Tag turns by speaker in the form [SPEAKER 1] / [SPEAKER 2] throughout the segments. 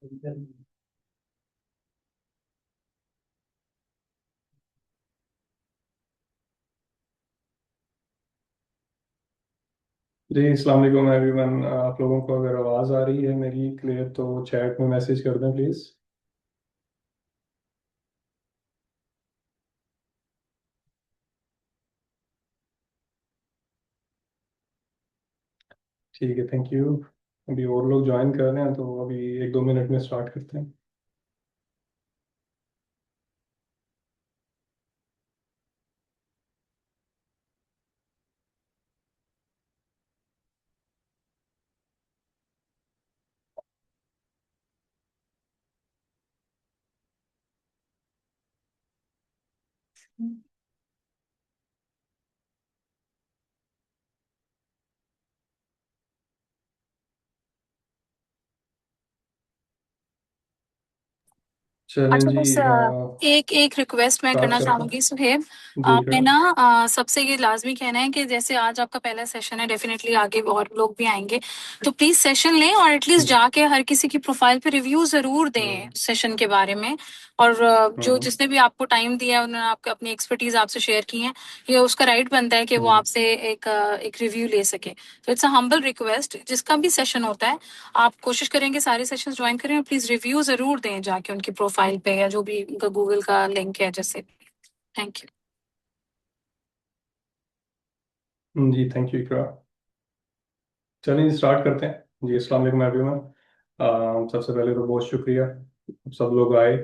[SPEAKER 1] जी अस्सलाम वालेकुम एवरीवन। आप लोगों को अगर आवाज़ आ रही है मेरी क्लियर तो चैट में मैसेज कर दें प्लीज़। ठीक है, थैंक यू। अभी और लोग ज्वाइन कर रहे हैं तो अभी 1-2 मिनट में स्टार्ट करते हैं। चलें
[SPEAKER 2] अच्छा
[SPEAKER 1] जी,
[SPEAKER 2] बस एक एक रिक्वेस्ट मैं
[SPEAKER 1] स्टार्ट
[SPEAKER 2] करना
[SPEAKER 1] करते हैं।
[SPEAKER 2] चाहूंगी सुहेब।
[SPEAKER 1] जी
[SPEAKER 2] मैं
[SPEAKER 1] क्या?
[SPEAKER 2] ना सबसे ये लाजमी कहना है कि जैसे आज आपका पहला सेशन है, डेफिनेटली आगे और लोग भी आएंगे, तो प्लीज सेशन लें और एटलीस्ट
[SPEAKER 1] हम्म।
[SPEAKER 2] जाके हर किसी की प्रोफाइल पे रिव्यू जरूर दें सेशन के बारे में। और जो
[SPEAKER 1] हम्म।
[SPEAKER 2] जिसने भी आपको टाइम दिया है, उन्होंने आपको अपनी एक्सपर्टीज आपसे शेयर की है, ये उसका राइट बनता है कि वो
[SPEAKER 1] हम्म।
[SPEAKER 2] आपसे एक रिव्यू ले सके। तो इट्स अ हम्बल रिक्वेस्ट, जिसका भी सेशन होता है आप कोशिश करेंगे सारे सेशंस ज्वाइन करें और प्लीज रिव्यू जरूर दें जाके उनकी प्रोफाइल पे, या जो भी उनका गूगल का लिंक है जैसे। Thank you.
[SPEAKER 1] जी थैंक यू इकरा। चलिए जी स्टार्ट करते हैं। जी अस्सलाम वालेकुम एवरीवन। सबसे पहले तो बहुत शुक्रिया, सब लोग आए।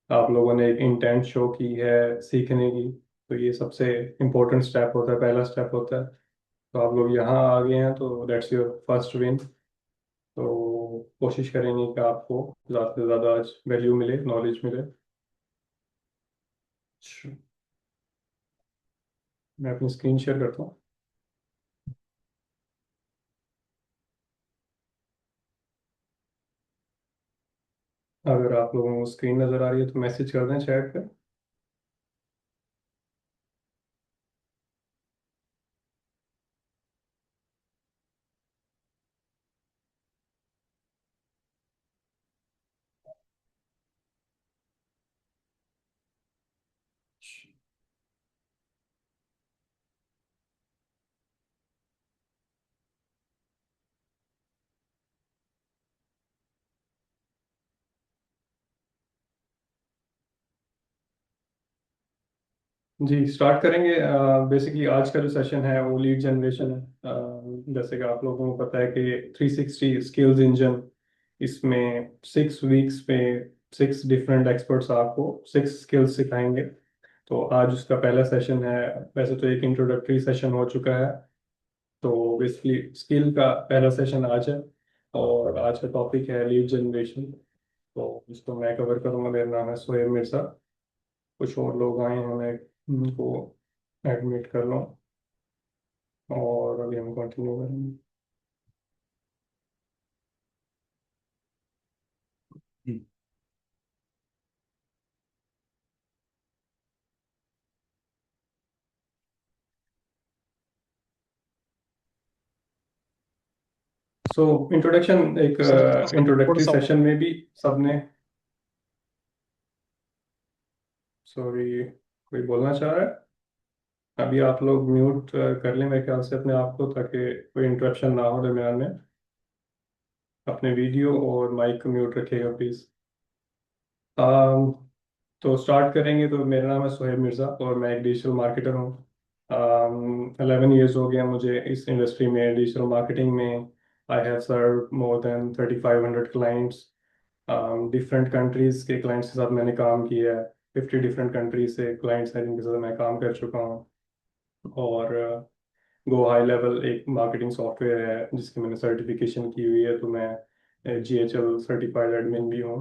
[SPEAKER 1] आप लोगों ने एक इंटेंट शो की है सीखने की, तो ये सबसे इम्पोर्टेंट स्टेप होता है, पहला स्टेप होता है। तो आप लोग यहाँ आ गए हैं तो दैट्स योर फर्स्ट विन। तो कोशिश करेंगे कि आपको ज़्यादा से ज़्यादा आज वैल्यू मिले, नॉलेज मिले। अच्छा, मैं अपनी स्क्रीन शेयर करता हूँ। अगर आप लोगों को स्क्रीन नज़र आ रही है तो मैसेज कर दें चैट पे। जी स्टार्ट करेंगे। बेसिकली आज का जो सेशन है वो लीड जनरेशन है। जैसे कि आप लोगों को पता है कि 360 स्किल्स इंजन, इसमें 6 वीक्स में 6 डिफरेंट एक्सपर्ट्स आपको 6 स्किल्स सिखाएंगे। तो आज उसका पहला सेशन है। वैसे तो एक इंट्रोडक्टरी सेशन हो चुका है, तो बेसिकली स्किल का पहला सेशन आज है। और आज का टॉपिक है लीड जनरेशन। तो इसको मैं कवर करूंगा। मेरा नाम है सोहेब मिर्जा। कुछ और लोग आए हैं, मैं उनको एडमिट कर लूँ और अभी हम कंटिन्यू करेंगे। सो इंट्रोडक्शन, एक
[SPEAKER 3] थोड़ा
[SPEAKER 1] इंट्रोडक्टरी
[SPEAKER 3] सा
[SPEAKER 1] सेशन में भी सबने, सॉरी, कोई बोलना चाह रहा है? अभी आप लोग म्यूट कर लें मेरे ख्याल से अपने आप को, ताकि कोई इंटरप्शन ना हो दरम्यान में। अपने वीडियो और माइक को म्यूट रखिएगा प्लीज़। तो स्टार्ट करेंगे। तो मेरा नाम है सोहेब मिर्ज़ा और मैं एक डिजिटल मार्केटर हूँ। 11 ईयर्स हो गया मुझे इस इंडस्ट्री में, डिजिटल मार्केटिंग में। I have serve more than 3500 clients. Different countries के क्लाइंट्स के साथ मैंने काम किया है। 50 डिफरेंट कंट्रीज से क्लाइंट्स हैं जिनके साथ मैं काम कर चुका हूँ। और गो हाई लेवल एक मार्केटिंग सॉफ्टवेयर है जिसकी मैंने सर्टिफिकेशन की हुई है, तो मैं GHL सर्टिफाइड एडमिन भी हूँ।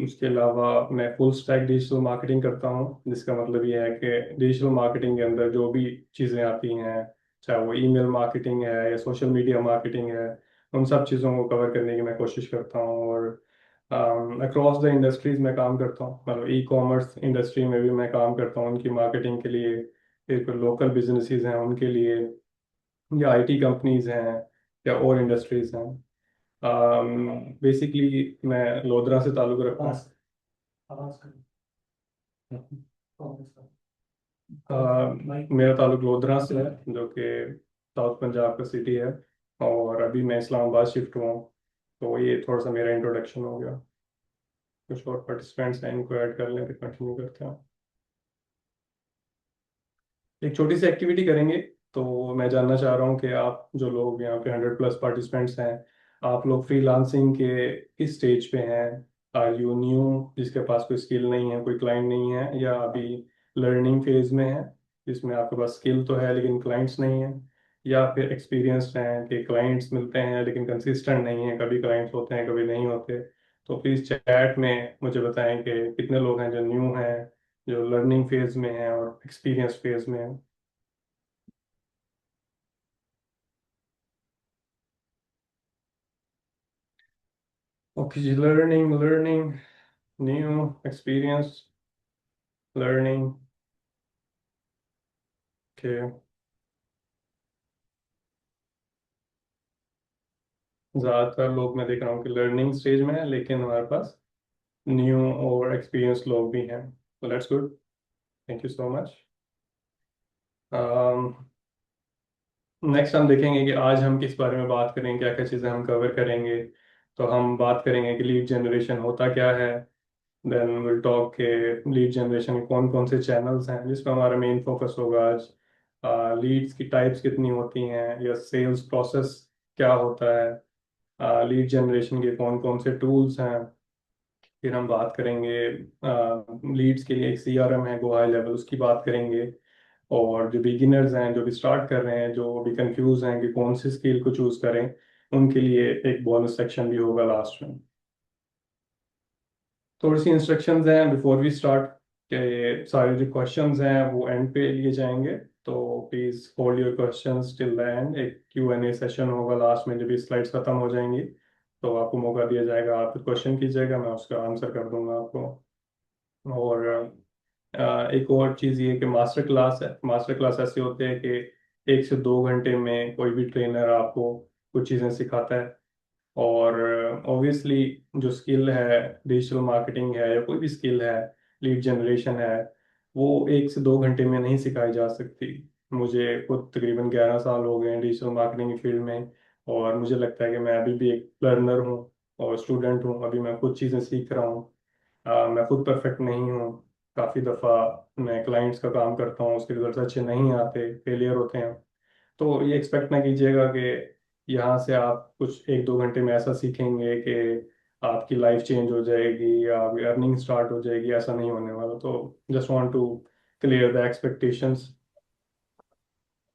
[SPEAKER 1] इसके अलावा मैं फुल स्टैक डिजिटल मार्केटिंग करता हूँ, जिसका मतलब ये है कि डिजिटल मार्केटिंग के अंदर जो भी चीज़ें आती हैं, चाहे वो ईमेल मार्केटिंग है या सोशल मीडिया मार्केटिंग है, उन सब चीज़ों को कवर करने की मैं कोशिश करता हूँ। और अक्रॉस द इंडस्ट्रीज में काम करता हूँ, मतलब ई कॉमर्स इंडस्ट्री में भी मैं काम करता हूँ उनकी मार्केटिंग के लिए। फिर लोकल बिजनेसेस हैं उनके लिए, या IT कंपनीज हैं, या और इंडस्ट्रीज हैं। बेसिकली मैं लोधरा से ताल्लुक़ रखता हूँ। मेरा ताल्लुक लोधरा से है, जो कि साउथ पंजाब का सिटी है, और अभी मैं इस्लामाबाद शिफ्ट हुआ हूँ। तो ये थोड़ा सा मेरा इंट्रोडक्शन हो गया। कुछ और पार्टिसिपेंट्स हैं, इनको ऐड कर लें तो कंटिन्यू करते हैं। एक छोटी सी एक्टिविटी करेंगे। तो मैं जानना चाह रहा हूँ कि आप जो लोग यहाँ पे 100+ पार्टिसिपेंट्स हैं, आप लोग फ्रीलांसिंग के किस स्टेज पे हैं? आर यू न्यू, जिसके पास कोई स्किल नहीं है, कोई क्लाइंट नहीं है, या अभी लर्निंग फेज में है जिसमें आपके पास स्किल तो है लेकिन क्लाइंट्स नहीं है, या फिर एक्सपीरियंस्ड हैं कि क्लाइंट्स मिलते हैं लेकिन कंसिस्टेंट नहीं है, कभी क्लाइंट्स होते हैं कभी नहीं होते? तो प्लीज़ चैट में मुझे बताएं कि कितने लोग हैं जो न्यू हैं, जो लर्निंग फेज में हैं और एक्सपीरियंस फेज में हैं। ओके जी, learning learning, new, experience, learning. Okay, ज़्यादातर लोग मैं देख रहा हूँ कि लर्निंग स्टेज में है, लेकिन हमारे पास न्यू और एक्सपीरियंस लोग भी हैं। तो let's good, thank you so much. Next हम देखेंगे कि आज हम किस बारे में बात करेंगे, क्या क्या चीज़ें हम कवर करेंगे। तो हम बात करेंगे कि लीड जनरेशन होता क्या है। देन विल टॉक के लीड जनरेशन के कौन कौन से चैनल्स हैं, जिस पर हमारा मेन फोकस होगा आज। लीड्स की टाइप्स कितनी होती हैं, या सेल्स प्रोसेस क्या होता है, लीड जनरेशन के कौन कौन से टूल्स हैं। फिर हम बात करेंगे लीड्स के लिए एक सीआरएम है गो हाई लेवल, उसकी बात करेंगे। और जो बिगिनर्स हैं, जो भी स्टार्ट कर रहे हैं, जो अभी कंफ्यूज हैं कि कौन सी स्किल को चूज करें, उनके लिए एक बोनस सेक्शन भी होगा लास्ट में। थोड़ी सी इंस्ट्रक्शंस हैं बिफोर वी स्टार्ट, के सारे जो क्वेश्चंस हैं वो एंड पे लिए जाएंगे। तो please hold your questions till the end. एक Q&A सेशन होगा लास्ट में, जब भी स्लाइड्स खत्म हो जाएंगी तो आपको मौका दिया जाएगा, आप क्वेश्चन कीजिएगा, मैं उसका आंसर कर दूंगा आपको। और एक और चीज़ ये कि मास्टर क्लास है। मास्टर क्लास ऐसे होते हैं कि 1 से 2 घंटे में कोई भी ट्रेनर आपको कुछ चीज़ें सिखाता है। और ऑब्वियसली जो स्किल है, डिजिटल मार्केटिंग है या कोई भी स्किल है, लीड जनरेशन है, वो 1 से 2 घंटे में नहीं सिखाई जा सकती। मुझे खुद तकरीबन 11 साल हो गए हैं डिजिटल मार्केटिंग की फील्ड में, और मुझे लगता है कि मैं अभी भी एक लर्नर हूँ और स्टूडेंट हूँ। अभी मैं खुद चीज़ें सीख रहा हूँ। मैं खुद परफेक्ट नहीं हूँ। काफ़ी दफ़ा मैं क्लाइंट्स का काम करता हूँ, उसके रिजल्ट अच्छे नहीं आते, फेलियर होते हैं। तो ये एक्सपेक्ट ना कीजिएगा कि यहाँ से आप कुछ 1-2 घंटे में ऐसा सीखेंगे कि आपकी लाइफ चेंज हो जाएगी या आपकी अर्निंग स्टार्ट हो जाएगी। ऐसा नहीं होने वाला। तो just want to clear the expectations.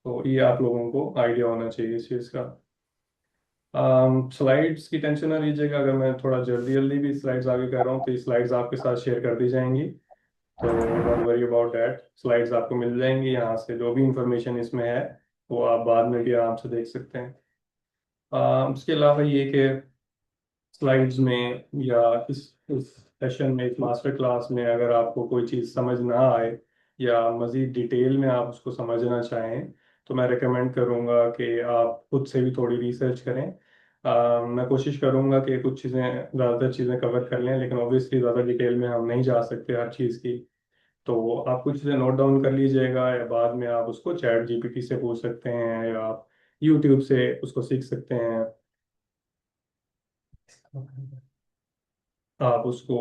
[SPEAKER 1] तो ये आप लोगों को आइडिया होना चाहिए इस चीज़ का। स्लाइड्स की टेंशन ना लीजिएगा, अगर मैं थोड़ा जल्दी जल्दी भी स्लाइड्स आगे कर रहा हूँ तो ये स्लाइड्स आपके साथ शेयर कर दी जाएंगी। तो don't worry about that, slides आपको मिल जाएंगी। यहाँ से जो भी इंफॉर्मेशन इसमें है वो आप बाद में भी आराम से देख सकते हैं। उसके अलावा ये कि स्लाइड्स में या इस सेशन में, इस मास्टर क्लास में, अगर आपको कोई चीज़ समझ ना आए या मज़ीद डिटेल में आप उसको समझना चाहें, तो मैं रेकमेंड करूँगा कि आप खुद से भी थोड़ी रिसर्च करें। मैं कोशिश करूँगा कि कुछ चीज़ें, ज़्यादातर चीज़ें कवर कर लें, लेकिन ऑब्वियसली ज़्यादा डिटेल में हम नहीं जा सकते हर चीज़ की। तो आप कुछ चीज़ें नोट डाउन कर लीजिएगा, या बाद में आप उसको चैट जीपीटी से पूछ सकते हैं, या आप यूट्यूब से उसको सीख सकते हैं। आप उसको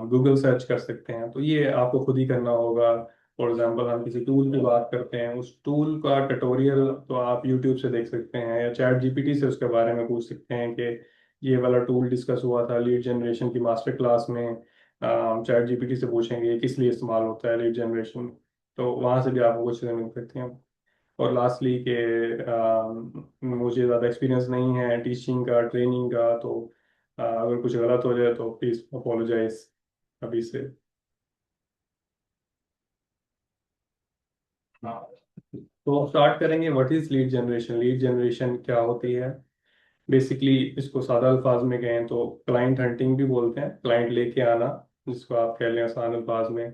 [SPEAKER 1] गूगल सर्च कर सकते हैं। तो ये आपको खुद ही करना होगा। फॉर एग्जांपल हम किसी टूल की बात करते हैं, उस टूल का ट्यूटोरियल तो आप यूट्यूब से देख सकते हैं, या चैट जीपीटी से उसके बारे में पूछ सकते हैं कि ये वाला टूल डिस्कस हुआ था लीड जनरेशन की मास्टर क्लास में। चैट जीपीटी से पूछेंगे ये किस लिए इस्तेमाल होता है लीड जनरेशन। तो वहाँ से भी आपको कुछ चीज़ें मिल सकती हैं। और लास्टली के मुझे ज़्यादा एक्सपीरियंस नहीं है टीचिंग का, ट्रेनिंग का। तो अगर कुछ गलत हो जाए तो प्लीज़ अपोलोजाइज अभी से। हाँ, तो स्टार्ट करेंगे। What is lead generation? Lead generation क्या होती है? बेसिकली इसको सादा अल्फाज में कहें तो क्लाइंट हंटिंग भी बोलते हैं, क्लाइंट लेके आना, जिसको आप कह लें आसान अल्फाज में।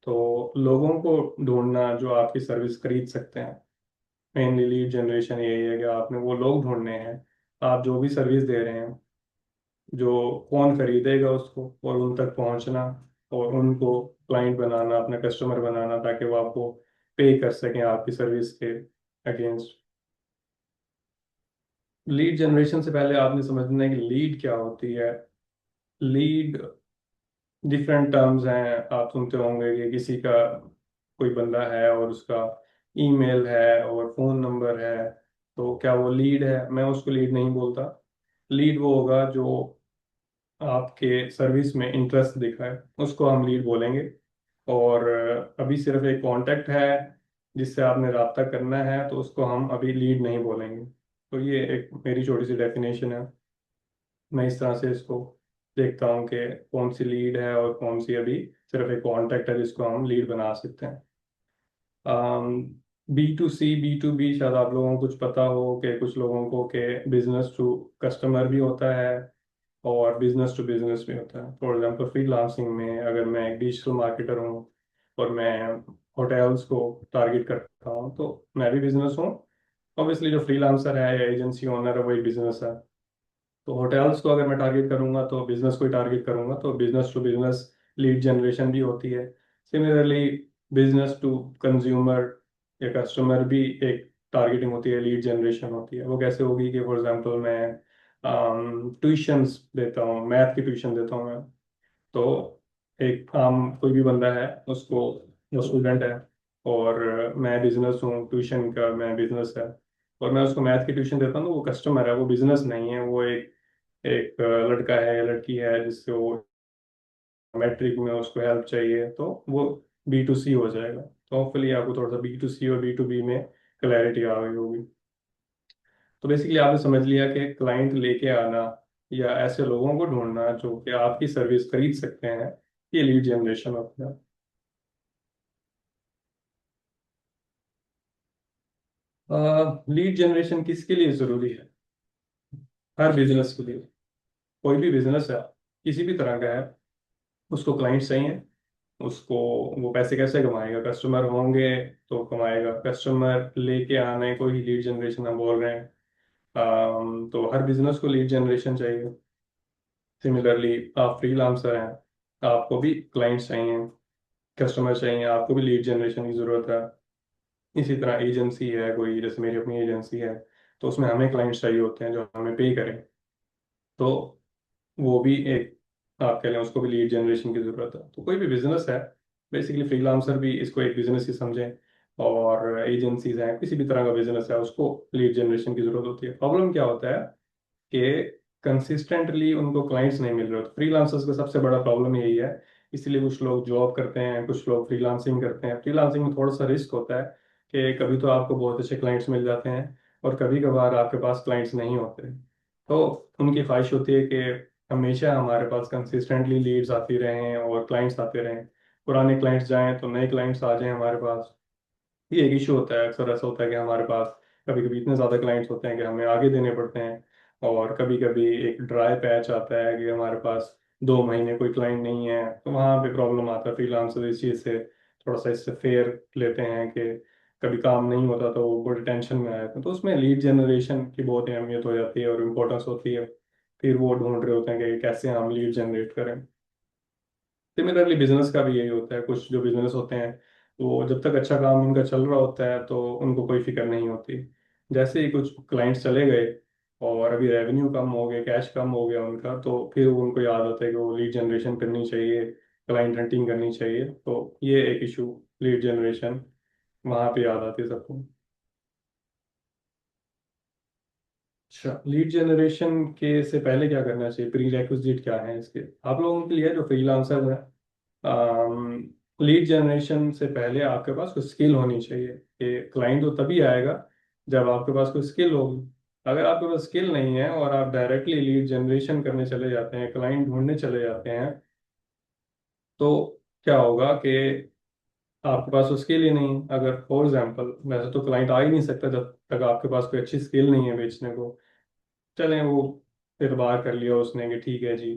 [SPEAKER 1] तो लोगों को ढूंढना जो आपकी सर्विस खरीद सकते हैं। मेनली लीड जनरेशन यही है कि आपने वो लोग ढूंढने हैं, आप जो भी सर्विस दे रहे हैं। जो कौन खरीदेगा उसको और उन तक पहुंचना और उनको क्लाइंट बनाना, अपना कस्टमर बनाना, ताकि वो आपको पे कर सकें आपकी सर्विस के अगेंस्ट। लीड जनरेशन से पहले आपने समझना है कि लीड क्या होती है। लीड डिफरेंट टर्म्स हैं, आप सुनते होंगे कि किसी का कोई बंदा है और उसका ईमेल है और फोन नंबर है, तो क्या वो लीड है? मैं उसको लीड नहीं बोलता। लीड वो होगा जो आपके सर्विस में इंटरेस्ट दिखाए, उसको हम लीड बोलेंगे। और अभी सिर्फ एक कांटेक्ट है जिससे आपने राब्ता करना है, तो उसको हम अभी लीड नहीं बोलेंगे। तो ये एक मेरी छोटी सी डेफिनेशन है। मैं इस तरह से इसको देखता हूँ कि कौन सी लीड है और कौन सी अभी सिर्फ एक कांटेक्ट है जिसको हम लीड बना सकते हैं। बी टू बी शायद आप लोगों को कुछ पता हो कि कुछ लोगों को के बिजनेस टू कस्टमर भी होता है और बिजनेस टू बिजनेस भी होता है। फॉर एग्जांपल फ्रीलांसिंग में अगर मैं एक डिजिटल मार्केटर हूँ और मैं होटल्स को टारगेट करता हूँ, तो मैं भी बिजनेस हूँ। ऑब्वियसली जो फ्रीलांसर है या एजेंसी ओनर है वही बिजनेस है। तो होटल्स को अगर मैं टारगेट करूंगा तो बिजनेस को ही टारगेट करूंगा, तो business to business lead generation भी होती है। सिमिलरली बिजनेस टू कंज्यूमर या कस्टमर भी एक टारगेटिंग होती है, लीड जनरेशन होती है। वो कैसे होगी कि फॉर एग्जांपल मैं ट्यूशंस देता हूँ, मैथ की ट्यूशन देता हूँ मैं। तो एक आम कोई भी बंदा है, उसको, वो स्टूडेंट है और मैं बिजनेस हूँ, ट्यूशन का मैं बिजनेस है, और मैं उसको मैथ की ट्यूशन देता हूँ, तो वो कस्टमर है, वो बिजनेस नहीं है। वो एक एक लड़का है या लड़की है जिससे वो मैट्रिक में उसको हेल्प चाहिए, तो वो बी टू सी हो जाएगा। तो होपफुली आपको थोड़ा सा बी टू सी और बी टू बी में क्लैरिटी आ गई होगी। तो बेसिकली आपने समझ लिया कि क्लाइंट लेके आना या ऐसे लोगों को ढूंढना जो कि आपकी सर्विस खरीद सकते हैं, ये लीड जनरेशन होता है। लीड जनरेशन किसके लिए जरूरी है? हर बिजनेस के लिए। कोई भी बिजनेस है, किसी भी तरह का है, उसको क्लाइंट चाहिए। उसको, वो पैसे कैसे कमाएगा? कस्टमर होंगे तो कमाएगा। कस्टमर लेके आने को ही लीड जनरेशन हम बोल रहे हैं। तो हर बिजनेस को लीड जनरेशन चाहिए। सिमिलरली आप फ्रीलांसर हैं, आपको भी क्लाइंट्स चाहिए, कस्टमर चाहिए, आपको भी लीड जनरेशन की जरूरत है। इसी तरह एजेंसी है कोई, जैसे मेरी अपनी एजेंसी है, तो उसमें हमें क्लाइंट्स चाहिए होते हैं जो हमें पे करें। तो वो भी एक, आप कह लें, उसको भी लीड जनरेशन की जरूरत है। तो कोई भी बिजनेस है, बेसिकली फ्रीलांसर भी इसको एक बिजनेस ही समझें, और एजेंसीज हैं, किसी भी तरह का बिजनेस है, उसको लीड जनरेशन की जरूरत होती है। प्रॉब्लम क्या होता है कि कंसिस्टेंटली उनको क्लाइंट्स नहीं मिल रहे होते। फ्रीलांसर्स का सबसे बड़ा प्रॉब्लम यही है। इसीलिए कुछ लोग जॉब करते हैं, कुछ लोग फ्रीलांसिंग करते हैं। फ्रीलांसिंग में थोड़ा सा रिस्क होता है कि कभी तो आपको बहुत अच्छे क्लाइंट्स मिल जाते हैं और कभी कभार आपके पास क्लाइंट्स नहीं होते। तो उनकी ख्वाहिश होती है कि हमेशा हमारे पास कंसिस्टेंटली लीड्स आती रहें और क्लाइंट्स आते रहें। पुराने क्लाइंट्स जाएं तो नए क्लाइंट्स आ जाएं हमारे पास। ये एक इशू होता है, अक्सर ऐसा होता है कि हमारे पास कभी कभी इतने ज़्यादा क्लाइंट्स होते हैं कि हमें आगे देने पड़ते हैं। और कभी कभी एक ड्राई पैच आता है कि हमारे पास 2 महीने कोई क्लाइंट नहीं है, तो वहाँ पे प्रॉब्लम आता है। फ्रीलांसर इस चीज़ से थोड़ा सा इससे फेयर लेते हैं कि कभी काम नहीं होता तो वो बड़ी टेंशन में आए थे। तो उसमें लीड जनरेशन की बहुत अहमियत हो जाती है और इम्पोर्टेंस होती है। फिर वो ढूंढ रहे होते हैं कि कैसे हम लीड जनरेट करें। सिमिलरली बिजनेस का भी यही होता है। कुछ जो बिजनेस होते हैं, वो जब तक अच्छा काम उनका चल रहा होता है तो उनको कोई फिक्र नहीं होती। जैसे ही कुछ क्लाइंट्स चले गए और अभी रेवेन्यू कम हो गया, कैश कम हो गया उनका, तो फिर उनको याद आता है कि वो लीड जनरेशन करनी चाहिए, क्लाइंट हंटिंग करनी चाहिए। तो ये एक इशू, लीड जनरेशन, वहाँ पे याद आती है सबको। अच्छा, लीड जनरेशन के से पहले क्या करना चाहिए? प्री रिक्विजिट क्या है इसके आप लोगों के लिए जो फ्रीलांसर हैं? लीड जनरेशन से पहले आपके पास कुछ स्किल होनी चाहिए। कि क्लाइंट तो तभी आएगा जब आपके पास कोई स्किल होगी। अगर आपके पास स्किल नहीं है और आप डायरेक्टली लीड जनरेशन करने चले जाते हैं, क्लाइंट ढूंढने चले जाते हैं, तो क्या होगा कि आपके पास तो स्किल ही नहीं। अगर फॉर एग्जांपल, वैसे तो क्लाइंट आ ही नहीं सकता जब तक आपके पास कोई अच्छी स्किल नहीं है बेचने को। चलें, वो फिर बार कर लिया उसने कि ठीक है जी,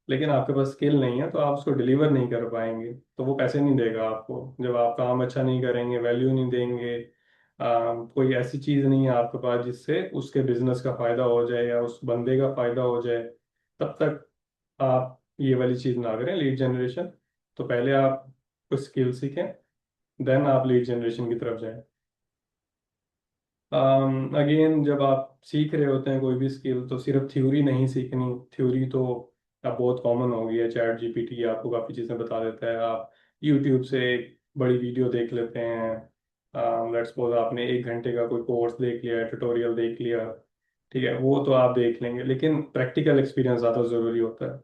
[SPEAKER 1] लेकिन आपके पास स्किल नहीं है तो आप उसको डिलीवर नहीं कर पाएंगे, तो वो पैसे नहीं देगा आपको। जब आप काम अच्छा नहीं करेंगे, वैल्यू नहीं देंगे, कोई ऐसी चीज़ नहीं है आपके पास जिससे उसके बिजनेस का फायदा हो जाए या उस बंदे का फायदा हो जाए, तब तक आप ये वाली चीज़ ना करें, लीड जनरेशन। तो पहले आप कुछ स्किल सीखें, देन आप लीड जनरेशन की तरफ जाएं। अगेन जब आप सीख रहे होते हैं कोई भी स्किल, तो सिर्फ थ्योरी नहीं सीखनी। थ्योरी तो अब बहुत कॉमन हो गई है, चैट जीपीटी आपको काफ़ी चीज़ें बता देता है। आप यूट्यूब से एक बड़ी वीडियो देख लेते हैं, लेट्स सपोज आपने 1 घंटे का कोई कोर्स देख लिया, ट्यूटोरियल देख लिया, ठीक है, वो तो आप देख लेंगे, लेकिन प्रैक्टिकल एक्सपीरियंस ज़्यादा ज़रूरी होता है,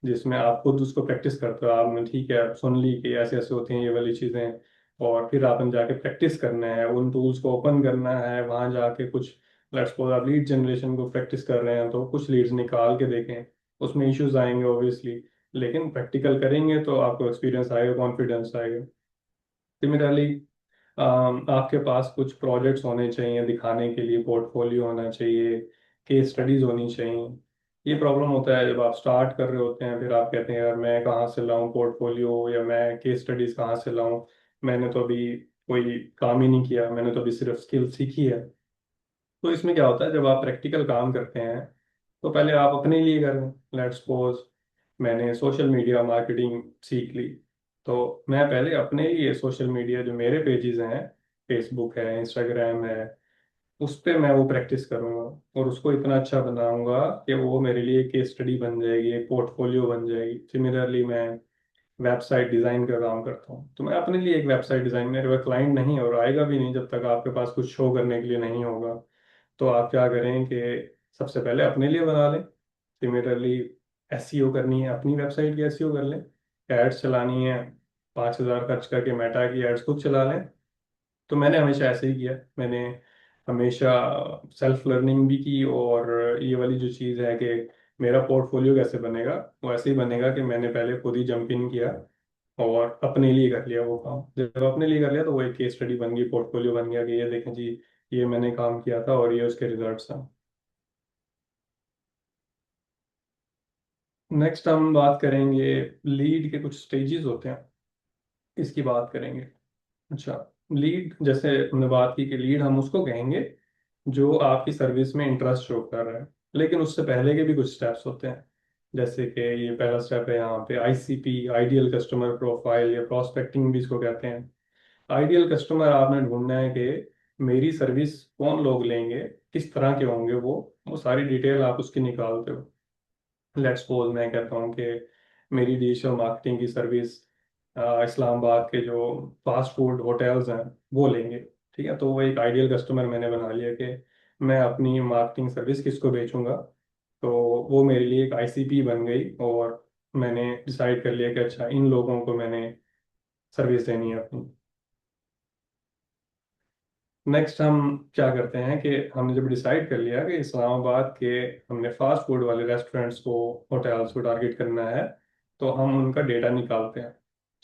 [SPEAKER 1] जिसमें आप खुद उसको प्रैक्टिस करते हो। आपने ठीक है सुन ली कि ऐसे ऐसे होती हैं ये वाली चीज़ें, और फिर आपने जाके प्रैक्टिस करना है, उन टूल्स को ओपन करना है, वहां जाके कुछ, लेट्स सपोज आप लीड जनरेशन को प्रैक्टिस कर रहे हैं, तो कुछ लीड्स निकाल के देखें। उसमें इश्यूज आएंगे ऑब्वियसली, लेकिन प्रैक्टिकल करेंगे तो आपको एक्सपीरियंस आएगा, कॉन्फिडेंस आएगा। सिमिलरली आपके पास कुछ प्रोजेक्ट्स होने चाहिए दिखाने के लिए, पोर्टफोलियो होना चाहिए, केस स्टडीज होनी चाहिए। ये प्रॉब्लम होता है जब आप स्टार्ट कर रहे होते हैं, फिर आप कहते हैं यार मैं कहाँ से लाऊं पोर्टफोलियो, या मैं केस स्टडीज कहाँ से लाऊं, मैंने तो अभी कोई काम ही नहीं किया, मैंने तो अभी सिर्फ स्किल सीखी है। तो इसमें क्या होता है, जब आप प्रैक्टिकल काम करते हैं तो पहले आप अपने लिए करें। लेट्स सपोज मैंने सोशल मीडिया मार्केटिंग सीख ली, तो मैं पहले अपने लिए सोशल मीडिया जो मेरे पेजेस हैं, फेसबुक है, इंस्टाग्राम है, उस पे मैं वो प्रैक्टिस करूंगा, और उसको इतना अच्छा बनाऊंगा कि वो मेरे लिए केस स्टडी बन जाएगी, एक पोर्टफोलियो बन जाएगी। सिमिलरली मैं वेबसाइट डिज़ाइन का काम करता हूँ, तो मैं अपने लिए एक वेबसाइट डिज़ाइन, मेरे पास क्लाइंट नहीं है और आएगा भी नहीं जब तक आपके पास कुछ शो करने के लिए नहीं होगा। तो आप क्या करें कि सबसे पहले अपने लिए बना लें। सिमिलरली एसईओ करनी है, अपनी वेबसाइट की एसईओ कर लें। एड्स चलानी है, 5,000 खर्च करके मेटा की एड्स खुद चला लें। तो मैंने हमेशा ऐसे ही किया। मैंने हमेशा सेल्फ लर्निंग भी की, और ये वाली जो चीज़ है कि मेरा पोर्टफोलियो कैसे बनेगा, वो ऐसे ही बनेगा कि मैंने पहले खुद ही जंप इन किया और अपने लिए कर लिया वो काम। जब अपने लिए कर लिया तो वो एक केस स्टडी बन गई, पोर्टफोलियो बन गया कि ये देखें जी, ये मैंने काम किया था और ये उसके रिजल्ट्स हैं। नेक्स्ट हम बात करेंगे, लीड के कुछ स्टेजेस होते हैं, इसकी बात करेंगे। अच्छा, लीड जैसे हमने बात की कि लीड हम उसको कहेंगे जो आपकी सर्विस में इंटरेस्ट शो कर रहा है, लेकिन उससे पहले के भी कुछ स्टेप्स होते हैं। जैसे कि ये पहला स्टेप है यहाँ पे आईसीपी, आइडियल कस्टमर प्रोफाइल, या प्रोस्पेक्टिंग भी इसको कहते हैं। आइडियल कस्टमर आपने ढूंढना है कि मेरी सर्विस कौन लोग लेंगे, किस तरह के होंगे वो सारी डिटेल आप उसकी निकालते हो। लेट्स सपोज मैं कहता हूँ कि मेरी डिजिटल मार्केटिंग की सर्विस इस्लामाबाद के जो फास्ट फूड होटल्स हैं वो लेंगे, ठीक है। तो वो एक आइडियल कस्टमर मैंने बना लिया कि मैं अपनी मार्केटिंग सर्विस किसको बेचूंगा। तो वो मेरे लिए एक आईसीपी बन गई, और मैंने डिसाइड कर लिया कि अच्छा इन लोगों को मैंने सर्विस देनी है अपनी। नेक्स्ट हम क्या करते हैं कि हमने जब डिसाइड कर लिया कि इस्लामाबाद के हमने फास्ट फूड वाले रेस्टोरेंट्स को, होटल्स को टारगेट करना है, तो हम उनका डेटा निकालते हैं।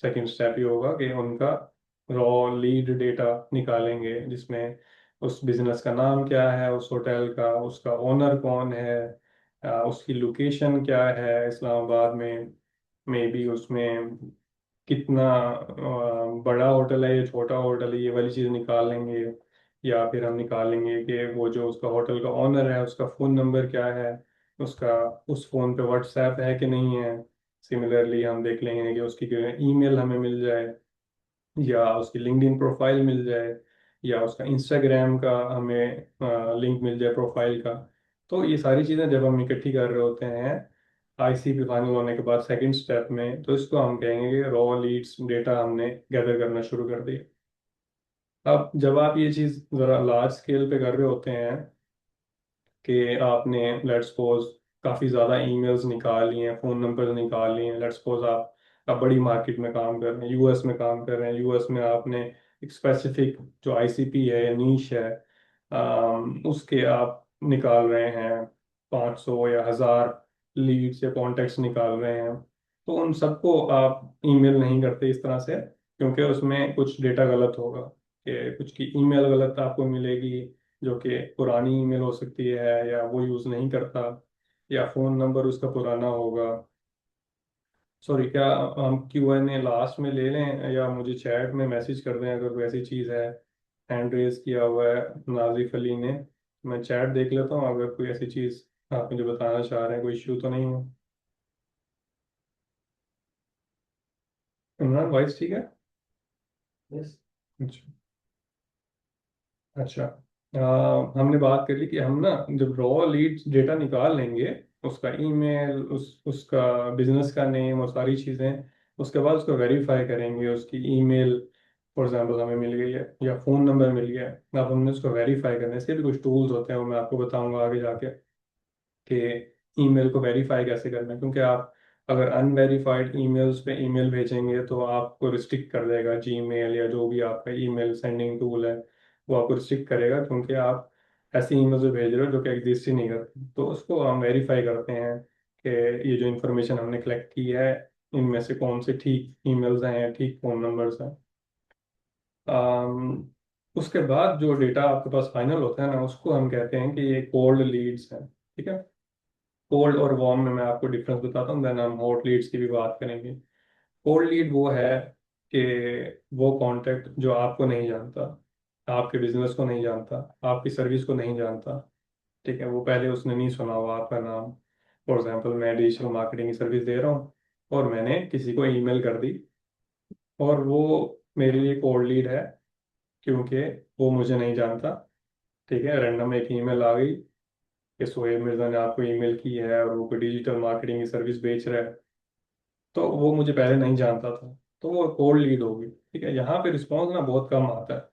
[SPEAKER 1] सेकंड स्टेप ये होगा कि उनका रॉ लीड डेटा निकालेंगे, जिसमें उस बिजनेस का नाम क्या है, उस होटल का, उसका ओनर कौन है, उसकी लोकेशन क्या है इस्लामाबाद में, मे बी उसमें कितना बड़ा होटल है या छोटा होटल है, ये वाली चीज़ निकालेंगे। या फिर हम निकालेंगे कि वो जो उसका होटल का ओनर है उसका फ़ोन नंबर क्या है, उसका उस फ़ोन पे व्हाट्सएप है कि नहीं है। सिमिलरली हम देख लेंगे कि उसकी ईमेल हमें मिल जाए, या उसकी लिंक्डइन प्रोफाइल मिल जाए, या उसका इंस्टाग्राम का हमें लिंक मिल जाए प्रोफाइल का। तो ये सारी चीज़ें जब हम इकट्ठी कर रहे होते हैं आईसीपी फाइनल होने के बाद सेकंड स्टेप में, तो इसको हम कहेंगे कि रॉ लीड्स डेटा हमने गैदर करना शुरू कर दिया। अब जब आप ये चीज़ ज़रा लार्ज स्केल पे कर रहे होते हैं कि आपने लेट्स सपोज काफ़ी ज़्यादा ईमेल्स निकाल लिए हैं, फ़ोन नंबर निकाल लिए हैं, लेट्स सपोज आप बड़ी मार्केट में काम कर रहे हैं, यूएस में काम कर रहे हैं, यूएस में आपने एक स्पेसिफिक जो आईसीपी है या नीश है, उसके आप निकाल रहे हैं 500 या 1,000 लीड्स या कॉन्टेक्ट्स निकाल रहे हैं। तो उन सबको आप ईमेल नहीं करते इस तरह से, क्योंकि उसमें कुछ डेटा गलत होगा, कि कुछ की ईमेल गलत आपको मिलेगी, जो कि पुरानी ईमेल हो सकती है या वो यूज़ नहीं करता, या फ़ोन नंबर उसका पुराना होगा। सॉरी, क्या हम Q&A लास्ट में ले लें, या मुझे चैट में मैसेज कर दें अगर कोई ऐसी चीज़ है। हैंड रेज किया हुआ है नाजिफ अली ने, मैं चैट देख लेता हूँ अगर कोई ऐसी चीज़ आप मुझे बताना चाह रहे हैं, कोई इश्यू तो नहीं है? इमरान, वॉइस ठीक है?
[SPEAKER 3] यस।
[SPEAKER 1] अच्छा। अच्छा। हमने बात कर ली कि हम ना जब रॉ लीड डेटा निकाल लेंगे, उसका ईमेल, उसका बिजनेस का नेम और सारी चीज़ें, उसके बाद उसको वेरीफाई करेंगे। उसकी ईमेल फॉर एग्जांपल हमें मिल गई है या फ़ोन नंबर मिल गया है, अब हमने उसको वेरीफाई करने से भी कुछ टूल्स होते हैं, वो मैं आपको बताऊंगा आगे जाके कि ईमेल को वेरीफाई कैसे करना है। क्योंकि आप अगर अनवेरीफाइड ईमेल्स पे ईमेल भेजेंगे तो आपको रिस्ट्रिक्ट कर देगा जीमेल या जो भी आपका ईमेल सेंडिंग टूल है, वो आपको रिस्ट्रिक्ट करेगा, क्योंकि आप ऐसी ईमेल से भेज रहे हो जो कि एग्जिस्ट ही नहीं करती। तो उसको हम वेरीफाई करते हैं कि ये जो इन्फॉर्मेशन हमने कलेक्ट की है, इनमें से कौन से ठीक ईमेल्स हैं, ठीक फ़ोन नंबर्स हैं। उसके बाद जो डेटा आपके पास फाइनल होता है ना, उसको हम कहते हैं कि ये कोल्ड लीड्स हैं। ठीक है। कोल्ड और वार्म में मैं आपको डिफरेंस बताता हूँ, देन हम हॉट लीड्स की भी बात करेंगे। कोल्ड लीड वो है कि वो कांटेक्ट जो आपको नहीं जानता, आपके बिजनेस को नहीं जानता, आपकी सर्विस को नहीं जानता। ठीक है, वो पहले उसने नहीं सुना हुआ आपका नाम। फॉर एग्जांपल मैं डिजिटल मार्केटिंग की सर्विस दे रहा हूँ और मैंने किसी को ईमेल कर दी, और वो मेरे लिए कोल्ड लीड है क्योंकि वो मुझे नहीं जानता। ठीक है, रैंडम एक ईमेल आ गई कि सोहेब मिर्जा ने आपको ईमेल की है और वो कोई डिजिटल मार्केटिंग की सर्विस बेच रहा है, तो वो मुझे पहले नहीं जानता था, तो वो कोल्ड लीड होगी। ठीक है, यहाँ पे रिस्पॉन्स ना बहुत कम आता है।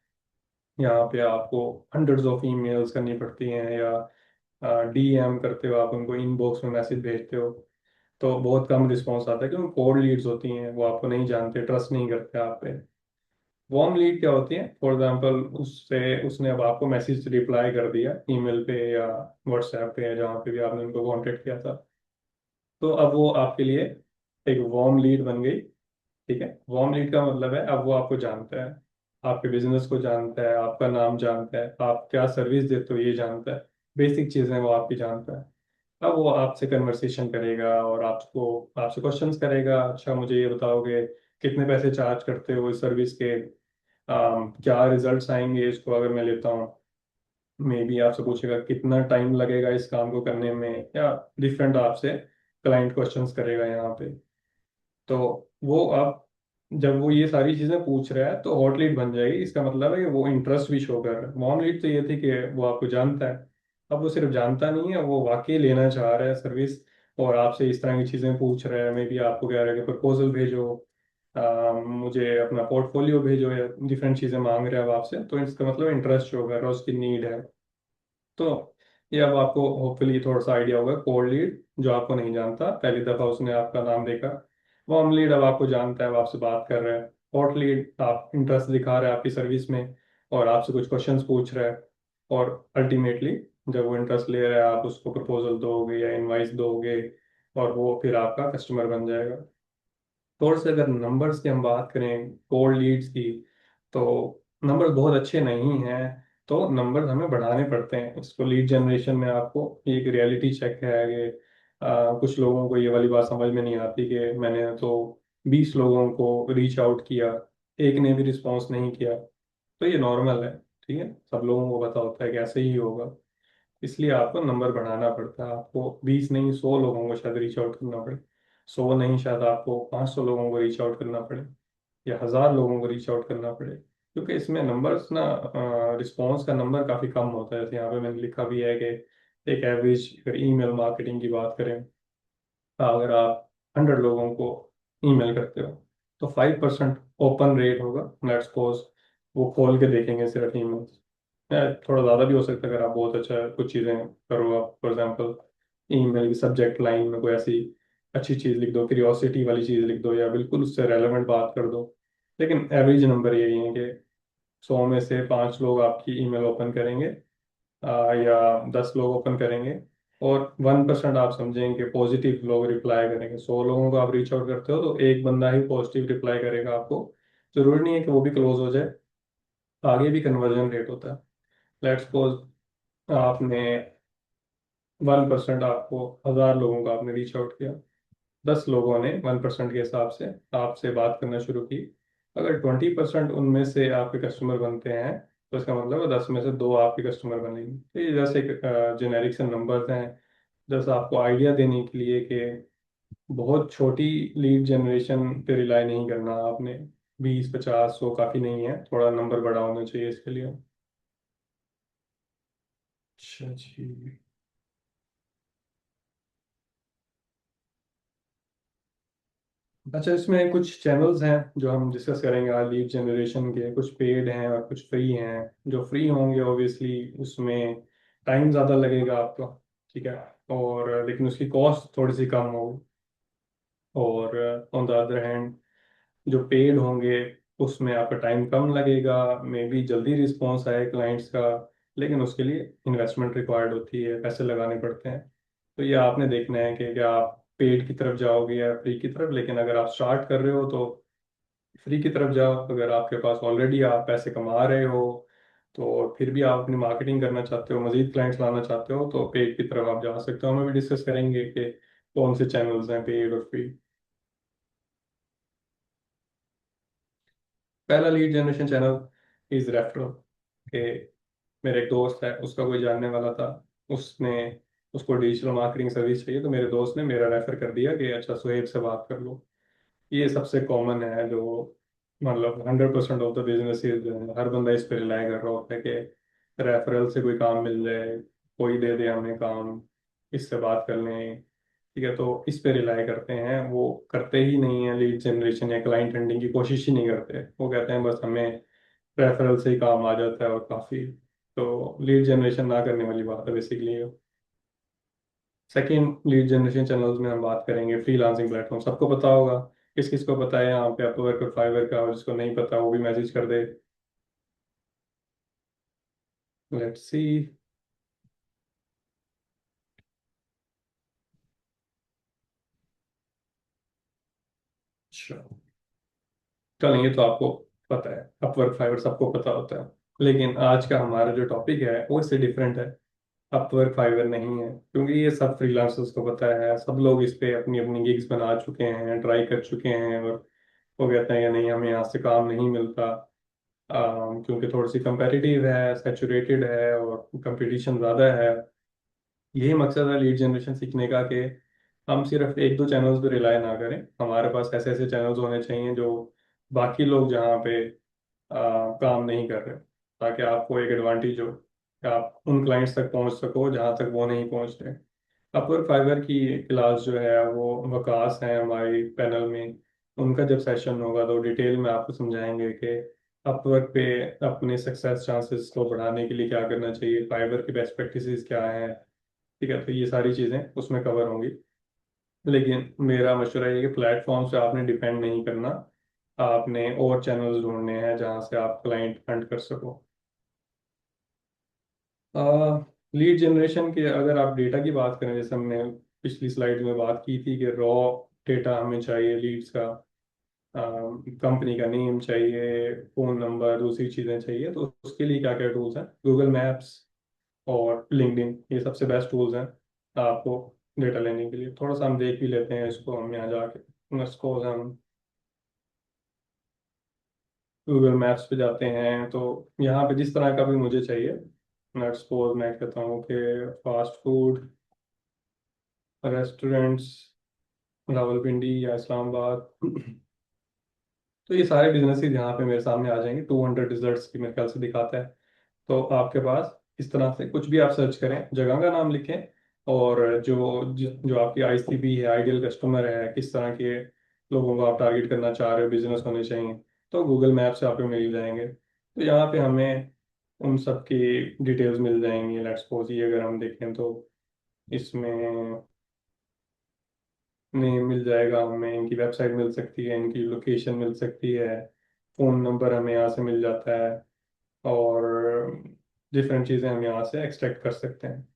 [SPEAKER 1] यहाँ पे आपको हंड्रेड्स ऑफ ईमेल्स करनी पड़ती हैं, या डीएम करते हो, आप उनको इनबॉक्स में मैसेज भेजते हो, तो बहुत कम रिस्पॉन्स आता है क्योंकि कोल्ड लीड्स होती हैं, वो आपको नहीं जानते, ट्रस्ट नहीं करते आप पे। वार्म लीड क्या होती है? फॉर एग्जांपल उससे उसने अब आपको मैसेज रिप्लाई कर दिया ईमेल पे या व्हाट्सएप पे या जहाँ पे भी आपने उनको कांटेक्ट किया था, तो अब वो आपके लिए एक वार्म लीड बन गई। ठीक है, वार्म लीड का मतलब है अब वो आपको जानता है, आपके बिजनेस को जानता है, आपका नाम जानता है, आप क्या सर्विस देते हो ये जानता है, बेसिक चीज़ें वो आपकी जानता है। अब वो आपसे कन्वर्सेशन करेगा और आपसे क्वेश्चंस करेगा। अच्छा, मुझे ये बताओगे कितने पैसे चार्ज करते हो इस सर्विस के, क्या रिजल्ट्स आएंगे इसको अगर मैं लेता हूँ। मे बी आपसे पूछेगा कितना टाइम लगेगा इस काम को करने में, या डिफरेंट आपसे क्लाइंट क्वेश्चंस करेगा यहाँ पे। तो वो अब जब वो ये सारी चीजें पूछ रहा है तो हॉट लीड बन जाएगी। इसका मतलब है कि वो इंटरेस्ट भी शो कर रहा है। वार्म लीड तो ये थी कि वो आपको जानता है, अब वो सिर्फ जानता नहीं है, वो वाकई लेना चाह रहा है सर्विस, और आपसे इस तरह की चीजें पूछ रहा है। मे बी आपको कह रहा है कि प्रपोजल भेजो, मुझे अपना पोर्टफोलियो भेजो, या डिफरेंट चीजें मांग रहा है अब आपसे, तो इसका मतलब इंटरेस्ट शो कर रहा है, उसकी नीड है। तो ये अब आपको होपफुली थोड़ा सा आइडिया होगा। कोल्ड लीड जो आपको नहीं जानता, पहली दफा उसने आपका नाम देखा। वार्म लीड अब आपको जानता है, वो आपसे बात कर रहा है। हॉट लीड आप इंटरेस्ट दिखा रहे हैं आपकी सर्विस में और आपसे कुछ क्वेश्चंस पूछ रहा है, और अल्टीमेटली जब वो इंटरेस्ट ले रहा है आप उसको प्रपोजल दोगे या इनवाइस दोगे, और वो फिर आपका कस्टमर बन जाएगा। थोड़े से अगर नंबर्स की हम बात करें कोल्ड लीड्स की, तो नंबर्स बहुत अच्छे नहीं हैं, तो नंबर्स हमें बढ़ाने पड़ते हैं। इसको लीड जनरेशन में आपको एक रियलिटी चेक है कि कुछ लोगों को ये वाली बात समझ में नहीं आती कि मैंने तो 20 लोगों को रीच आउट किया, एक ने भी रिस्पॉन्स नहीं किया। तो ये नॉर्मल है, ठीक है, सब लोगों को पता होता है कि ऐसे ही होगा। इसलिए आपको नंबर बढ़ाना पड़ता है, आपको 20 नहीं 100 लोगों को शायद रीच आउट करना पड़े, 100 नहीं शायद आपको 500 लोगों को रीच आउट करना पड़े, या 1000 लोगों को रीच आउट करना पड़े। क्योंकि इसमें नंबर्स ना, रिस्पॉन्स का नंबर काफ़ी कम होता है। जैसे यहाँ पे मैंने लिखा भी है कि एक एवरेज अगर ईमेल मार्केटिंग की बात करें, अगर आप 100 लोगों को ईमेल करते हो तो 5% ओपन रेट होगा। लेट्स सपोज वो खोल के देखेंगे सिर्फ ईमेल्स, या थोड़ा ज़्यादा भी हो सकता है अगर आप बहुत अच्छा कुछ चीज़ें करो। आप फॉर एग्जांपल ईमेल की सब्जेक्ट लाइन में कोई ऐसी अच्छी चीज़ लिख दो, क्यूरियोसिटी वाली चीज़ लिख दो, या बिल्कुल उससे रेलेवेंट बात कर दो। लेकिन एवरेज नंबर यही है कि 100 में से 5 लोग आपकी ईमेल ओपन करेंगे, या 10 लोग ओपन करेंगे, और 1% आप समझेंगे पॉजिटिव लोग रिप्लाई करेंगे। 100 लोगों को आप रीच आउट करते हो तो एक बंदा ही पॉजिटिव रिप्लाई करेगा आपको। जरूरी नहीं है कि वो भी क्लोज हो जाए, आगे भी कन्वर्जन रेट होता है। लेट्स सपोज आपने 1%, आपको 1000 लोगों को आपने रीच आउट किया, 10 लोगों ने 1% के हिसाब से आपसे बात करना शुरू की। अगर 20% उनमें से आपके कस्टमर बनते हैं, तो इसका मतलब है 10 में से 2 आपके कस्टमर बनेंगे। तो ये जैसे जेनेरिक से नंबर्स हैं, जैसे आपको आइडिया देने के लिए कि बहुत छोटी लीड जनरेशन पे रिलाई नहीं करना आपने। 20, 50, 100 काफ़ी नहीं है, थोड़ा नंबर बड़ा होना चाहिए इसके लिए। अच्छा जी। अच्छा, इसमें कुछ चैनल्स हैं जो हम डिस्कस करेंगे आज लीड जनरेशन के। कुछ पेड हैं और कुछ फ्री हैं। जो फ्री होंगे ऑब्वियसली उसमें टाइम ज़्यादा लगेगा आपका, ठीक है, और लेकिन उसकी कॉस्ट थोड़ी सी कम होगी। और ऑन द अदर हैंड जो पेड होंगे उसमें आपका टाइम कम लगेगा, मे बी जल्दी रिस्पॉन्स आए क्लाइंट्स का, लेकिन उसके लिए इन्वेस्टमेंट रिक्वायर्ड होती है, पैसे लगाने पड़ते हैं। तो ये आपने देखना है कि क्या आप पेड की तरफ जाओगे या फ्री की तरफ। लेकिन अगर आप स्टार्ट कर रहे हो तो फ्री की तरफ जाओ। अगर आपके पास ऑलरेडी आप पैसे कमा रहे हो तो फिर भी आप अपनी मार्केटिंग करना चाहते हो, मजीद क्लाइंट्स लाना चाहते हो, तो पेड की तरफ आप जा सकते हो। हम अभी डिस्कस करेंगे कि कौन से चैनल्स हैं पेड और फ्री। पहला lead generation channel is referral. के मेरे एक दोस्त है, उसका कोई जानने वाला था, उसने उसको डिजिटल मार्केटिंग सर्विस चाहिए, तो मेरे दोस्त ने मेरा रेफर कर दिया कि अच्छा सुहेब से बात कर लो। ये सबसे कॉमन है, जो मतलब 100% ऑफ द बिजनेस हर बंदा इस पे रिलाई कर रहा होता है कि रेफरल से कोई काम मिल जाए, कोई दे दे हमें काम, इससे बात कर लें, ठीक है। तो इस पे रिलाई करते हैं, वो करते ही नहीं है लीड जनरेशन या क्लाइंट हंटिंग की कोशिश ही नहीं करते। वो कहते हैं बस हमें रेफरल से ही काम आ जाता है और काफ़ी। तो लीड जनरेशन ना करने वाली बात है basically. Second lead generation channels में हम बात करेंगे फ्रीलांसिंग प्लेटफॉर्म। सबको पता होगा, किस किस को पता है यहाँ पे अपवर्क और फाइवर का, और जिसको नहीं पता वो भी मैसेज कर दे। Let's see. अच्छा, चलिए, ये तो आपको पता है, अपवर्क फाइवर सबको पता होता है। लेकिन आज का हमारा जो टॉपिक है वो इससे डिफरेंट है। अपवर्क फाइवर नहीं है, क्योंकि ये सब फ्रीलांसर्स को पता है, सब लोग इस पे अपनी अपनी गिग्स बना चुके हैं, ट्राई कर चुके हैं, और वो कहते हैं कि नहीं हमें यहाँ से काम नहीं मिलता। क्योंकि थोड़ी सी कंपेटिटिव है, सैचुरेटेड है और कंपटीशन ज़्यादा है। यही मकसद है लीड जनरेशन सीखने का कि हम सिर्फ एक दो चैनल्स पे रिलाई ना करें। हमारे पास ऐसे ऐसे चैनल्स होने चाहिए जो बाकी लोग जहाँ पे काम नहीं कर रहे, ताकि आपको एक एडवांटेज हो कि आप उन क्लाइंट्स तक पहुँच सको जहाँ तक वो नहीं पहुँच रहे। अपवर्क फाइवर की क्लास जो है वो वकास है हमारी पैनल में। उनका जब सेशन होगा तो डिटेल में आपको समझाएंगे कि अपवर्क पे अपने सक्सेस चांसेस को बढ़ाने के लिए क्या करना चाहिए, फाइवर की बेस्ट प्रैक्टिसेस क्या हैं, ठीक है। तो ये सारी चीज़ें उसमें कवर होंगी। लेकिन मेरा मशवरा ये है कि प्लेटफॉर्म से आपने डिपेंड नहीं करना, आपने और चैनल्स ढूंढने हैं जहाँ से आप क्लाइंट हंट कर सको। लीड जनरेशन के अगर आप डेटा की बात करें, जैसे हमने पिछली स्लाइड में बात की थी कि रॉ डेटा हमें चाहिए लीड्स का, कंपनी का नेम चाहिए, फ़ोन नंबर, दूसरी चीज़ें चाहिए, तो उसके लिए क्या क्या टूल्स हैं? गूगल मैप्स और लिंक्डइन, ये सबसे बेस्ट टूल्स हैं आपको डेटा लेने के लिए। थोड़ा सा हम देख भी लेते हैं इसको, हम यहाँ जाके इसको हम गूगल मैप्स पे जाते हैं तो यहाँ पे जिस तरह का भी मुझे चाहिए, लेट्स सपोज मैं कहता हूँ कि फास्ट फूड रेस्टोरेंट्स रावलपिंडी या इस्लामाबाद, तो ये सारे बिजनेसेस यहाँ पे मेरे सामने आ जाएंगे। 200 रिजल्ट्स की मेरे ख्याल से दिखाता है। तो आपके पास इस तरह से कुछ भी आप सर्च करें, जगह का नाम लिखें, और जो आपकी आईसीपी है, आइडियल कस्टमर है, किस तरह के लोगों को आप टारगेट करना चाह रहे हो, बिजनेस होने चाहिए, तो गूगल मैप से आपको मिल जाएंगे। तो यहाँ पे हमें उन सब की डिटेल्स मिल जाएंगी। लेट्स सपोज ये अगर हम देखें तो इसमें मिल जाएगा, हमें इनकी वेबसाइट मिल सकती है, इनकी लोकेशन मिल सकती है, फ़ोन नंबर हमें यहाँ से मिल जाता है, और डिफरेंट चीज़ें हम यहाँ से एक्सट्रैक्ट कर सकते हैं।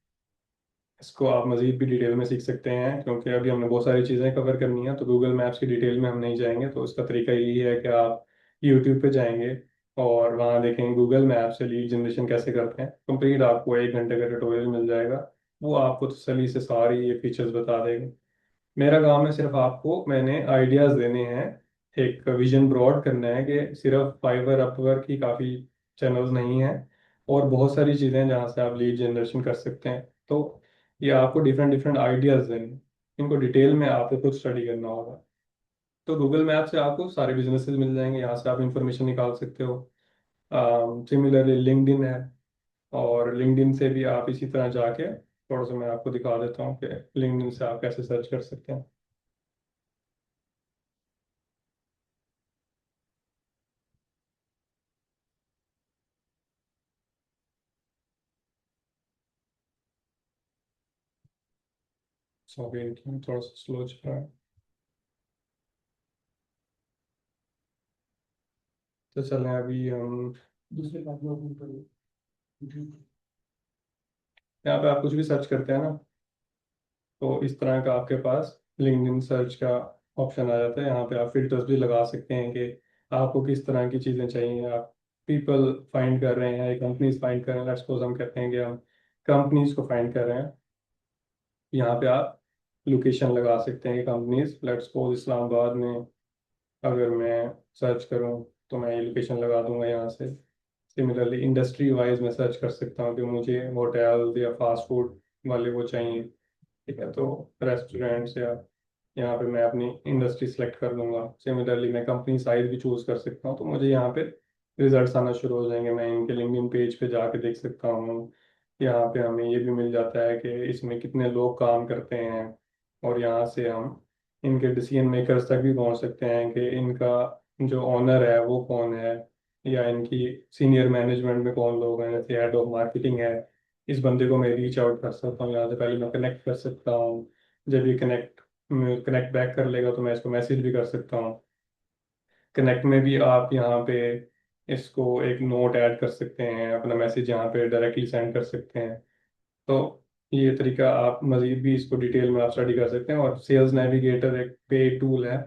[SPEAKER 1] इसको आप मज़ीद भी डिटेल में सीख सकते हैं, क्योंकि अभी हमने बहुत सारी चीज़ें कवर करनी है, तो गूगल मैप्स की डिटेल में हम नहीं जाएंगे। तो इसका तरीका यही है कि आप यूट्यूब पे जाएंगे और वहाँ देखेंगे गूगल मैप से लीड जनरेशन कैसे करते हैं। कंप्लीट आपको 1 घंटे का ट्यूटोरियल मिल जाएगा, वो आपको तसल्ली से सारी ये फीचर्स बता देगा। मेरा काम है सिर्फ आपको, मैंने आइडियाज़ देने हैं, एक विजन ब्रॉड करना है कि सिर्फ फाइवर अपवर्क ही काफ़ी चैनल्स नहीं हैं, और बहुत सारी चीज़ें हैं जहाँ से आप लीड जनरेशन कर सकते हैं। तो ये आपको डिफरेंट डिफरेंट आइडियाज देंगे, इनको डिटेल में आपको खुद स्टडी करना होगा। तो गूगल मैप से आपको सारे बिजनेसेस मिल जाएंगे, यहाँ से आप इंफॉर्मेशन निकाल सकते हो। सिमिलरली लिंक्डइन है, और लिंक्डइन से भी आप इसी तरह जाके, थोड़ा सा मैं आपको दिखा देता हूँ कि लिंक्डइन से आप कैसे सर्च कर सकते हैं। सॉरी, थोड़ा सा स्लो चल रहा है। तो चलें अभी हम
[SPEAKER 3] दूसरे बात में ओपन करो।
[SPEAKER 1] यहाँ पे आप कुछ भी सर्च करते हैं ना, तो इस तरह का आपके पास लिंक्डइन सर्च का ऑप्शन आ जाता है। यहाँ पे आप फिल्टर्स भी लगा सकते हैं कि आपको किस तरह की चीज़ें चाहिए। आप पीपल फाइंड कर रहे हैं या कंपनीज फाइंड कर रहे हैं, लेट्स सपोज हम कहते हैं कि हम कंपनीज को फाइंड कर रहे हैं। यहाँ पे आप लोकेशन लगा सकते हैं कि कंपनीज, लेट्स सपोज इस्लामाबाद में अगर मैं सर्च करूँ तो मैं ये लोकेशन लगा दूंगा यहाँ से। सिमिलरली इंडस्ट्री वाइज मैं सर्च कर सकता हूँ कि मुझे होटल या फास्ट फूड वाले वो चाहिए, ठीक है, तो रेस्टोरेंट्स या यहाँ पे मैं अपनी इंडस्ट्री सेलेक्ट कर लूंगा। सिमिलरली मैं कंपनी साइज भी चूज कर सकता हूँ, तो मुझे यहाँ पे रिजल्ट्स आना शुरू हो जाएंगे। मैं इनके लिंक्डइन पेज पे जाके देख सकता हूँ। यहाँ पे हमें ये भी मिल जाता है कि इसमें कितने लोग काम करते हैं, और यहाँ से हम इनके डिसीजन मेकर्स तक भी पहुँच सकते हैं कि इनका जो ओनर है वो कौन है, या इनकी सीनियर मैनेजमेंट में कौन लोग हैं। जैसे हेड ऑफ मार्केटिंग है, इस बंदे को मैं रीच आउट कर सकता हूँ, यहाँ से पहले मैं कनेक्ट कर सकता हूँ। जब ये कनेक्ट बैक कर लेगा तो मैं इसको मैसेज भी कर सकता हूँ। कनेक्ट में भी आप यहाँ पे इसको एक नोट ऐड कर सकते हैं, अपना मैसेज यहाँ पे डायरेक्टली सेंड कर सकते हैं। तो ये तरीका आप मजीद भी इसको डिटेल में आप स्टडी कर सकते हैं। और सेल्स नेविगेटर एक पेड टूल है,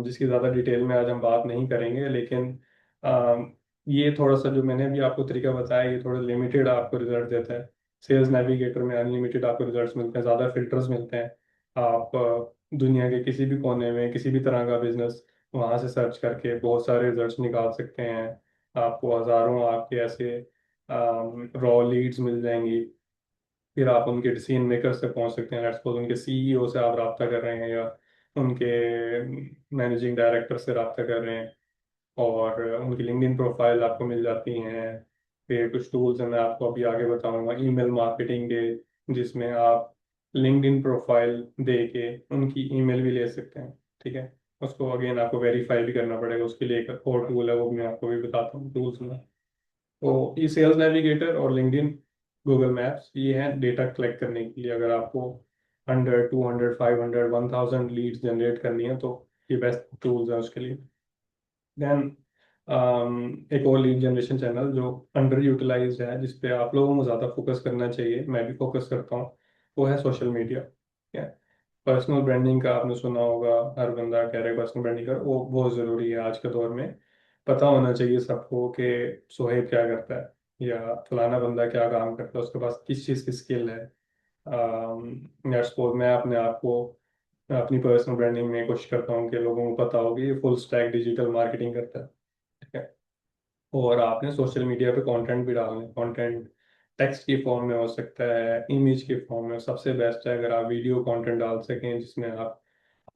[SPEAKER 1] जिसकी ज़्यादा डिटेल में आज हम बात नहीं करेंगे, लेकिन ये थोड़ा सा जो मैंने अभी आपको तरीका बताया, ये थोड़ा लिमिटेड आपको रिजल्ट देता है। सेल्स नेविगेटर में अनलिमिटेड आपको रिजल्ट्स मिलते हैं, ज़्यादा फिल्टर्स मिलते हैं। आप दुनिया के किसी भी कोने में किसी भी तरह का बिजनेस वहाँ से सर्च करके बहुत सारे रिजल्ट्स निकाल सकते हैं। आपको हज़ारों आपके ऐसे रॉ लीड्स मिल जाएंगी। फिर आप उनके डिसीजन मेकर से पहुंच सकते हैं। लेट्स सपोज उनके सीईओ से आप रब्ता कर रहे हैं, या उनके मैनेजिंग डायरेक्टर से रब्ता कर रहे हैं, और उनकी लिंक्डइन प्रोफाइल आपको मिल जाती हैं। फिर कुछ टूल्स हैं, मैं आपको अभी आगे बताऊंगा ईमेल मार्केटिंग के, जिसमें आप लिंक्डइन प्रोफाइल दे के उनकी ईमेल भी ले सकते हैं, ठीक है। उसको अगेन आपको वेरीफाई भी करना पड़ेगा, उसके लिए एक और टूल है, वो मैं आपको भी बताता हूँ टूल्स में। तो ये सेल्स नेविगेटर और लिंक्डइन, गूगल मैप्स, ये हैं डेटा कलेक्ट करने के लिए। अगर आपको 100, 200, 500, 1000 लीड्स जनरेट करनी है तो ये बेस्ट टूल्स हैं उसके लिए। देन एक और लीड जनरेशन चैनल जो अंडर यूटिलाइज्ड है, जिस पे आप लोगों को ज़्यादा फोकस करना चाहिए, मैं भी फोकस करता हूँ, वो है सोशल मीडिया। ठीक है, पर्सनल ब्रांडिंग का आपने सुना होगा, हर बंदा कह रहा है पर्सनल ब्रांडिंग कर, वो बहुत ज़रूरी है आज के दौर में। पता होना चाहिए सबको कि सोहेब क्या करता है या फलाना बंदा क्या काम करता है, उसके पास किस चीज़ की स्किल है। सपोज मैं अपने आप को अपनी पर्सनल ब्रांडिंग में कोशिश करता हूँ कि लोगों को पता हो कि ये फुल स्टैक डिजिटल मार्केटिंग करता है, ठीक है। और आपने सोशल मीडिया पे कंटेंट भी डालना है। कंटेंट टेक्स्ट की फॉर्म में हो सकता है, इमेज के फॉर्म में। सबसे बेस्ट है अगर आप वीडियो कंटेंट डाल सकें, जिसमें आप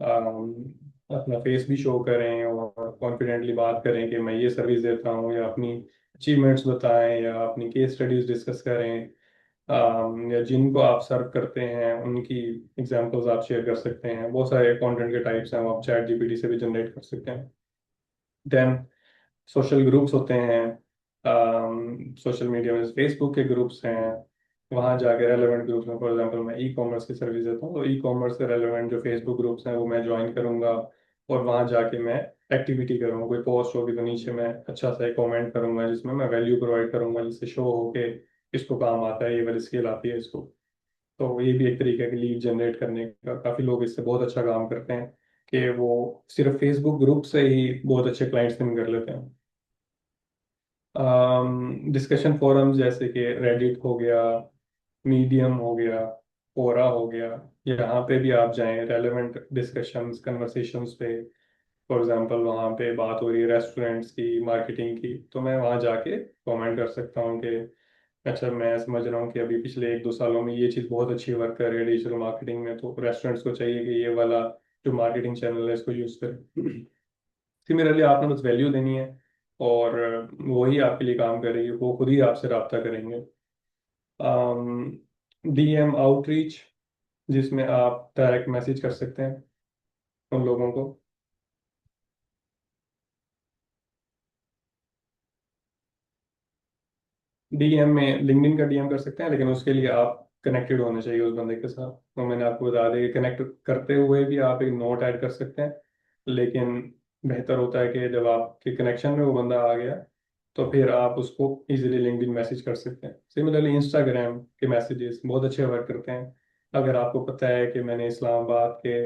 [SPEAKER 1] अपना फेस भी शो करें और कॉन्फिडेंटली बात करें कि मैं ये सर्विस देता हूँ, या अपनी अचीवमेंट्स बताएं, या अपनी केस स्टडीज डिस्कस करें, या जिनको आप सर्व करते हैं उनकी एग्जांपल्स आप शेयर कर सकते हैं। बहुत सारे कंटेंट के टाइप्स हैं, वो आप चैट जीपीटी से भी जनरेट कर सकते हैं। देन सोशल ग्रुप्स होते हैं, सोशल मीडिया में फेसबुक के ग्रुप्स हैं, वहाँ जाके रेलेवेंट ग्रुप्स में, फॉर एग्जांपल मैं ई कॉमर्स की सर्विस देता हूँ, तो ई कॉमर्स से रेलेवेंट जो फेसबुक ग्रुप्स हैं वो मैं ज्वाइन करूँगा, और वहाँ जाके मैं एक्टिविटी करूँगा। कोई पोस्ट होगी तो नीचे मैं अच्छा सा एक कॉमेंट करूँगा जिसमें मैं वैल्यू प्रोवाइड करूँगा, जिससे शो हो के इसको काम आता है, ये वाली स्किल आती है इसको। तो ये भी एक तरीका है कि लीड जनरेट करने का। काफ़ी लोग इससे बहुत अच्छा काम करते हैं कि वो सिर्फ फेसबुक ग्रुप से ही बहुत अच्छे क्लाइंट्स विन कर लेते हैं। डिस्कशन फोरम्स जैसे कि रेडिट हो गया, मीडियम हो गया, कोरा हो गया, यहाँ पे भी आप जाएं, रेलेवेंट डिस्कशंस कन्वर्सेशंस पे। फॉर एग्जांपल वहाँ पे बात हो रही है रेस्टोरेंट्स की, मार्केटिंग की, तो मैं वहाँ जाके कमेंट कर सकता हूँ कि अच्छा, मैं समझ रहा हूँ कि अभी पिछले 1-2 सालों में ये चीज़ बहुत अच्छी वर्क कर रही है डिजिटल मार्केटिंग में, तो रेस्टोरेंट्स को चाहिए कि ये वाला जो मार्केटिंग चैनल है इसको यूज़ करें। सिमिलरली आपने बस वैल्यू देनी है और वही आपके लिए काम करेगी, वो खुद ही आपसे रब्ता करेंगे। डीएम आउटरीच, जिसमें आप डायरेक्ट मैसेज कर सकते हैं उन लोगों को। डीएम में लिंक्डइन का डीएम कर सकते हैं, लेकिन उसके लिए आप कनेक्टेड होने चाहिए उस बंदे के साथ। तो मैंने आपको बता दिया कि कनेक्ट करते हुए भी आप एक नोट ऐड कर सकते हैं, लेकिन बेहतर होता है कि जब आपके कनेक्शन में वो बंदा आ गया तो फिर आप उसको इजीली लिंक्डइन मैसेज कर सकते हैं। सिमिलरली इंस्टाग्राम के मैसेजेस बहुत अच्छे वर्क करते हैं। अगर आपको पता है कि मैंने इस्लामाबाद के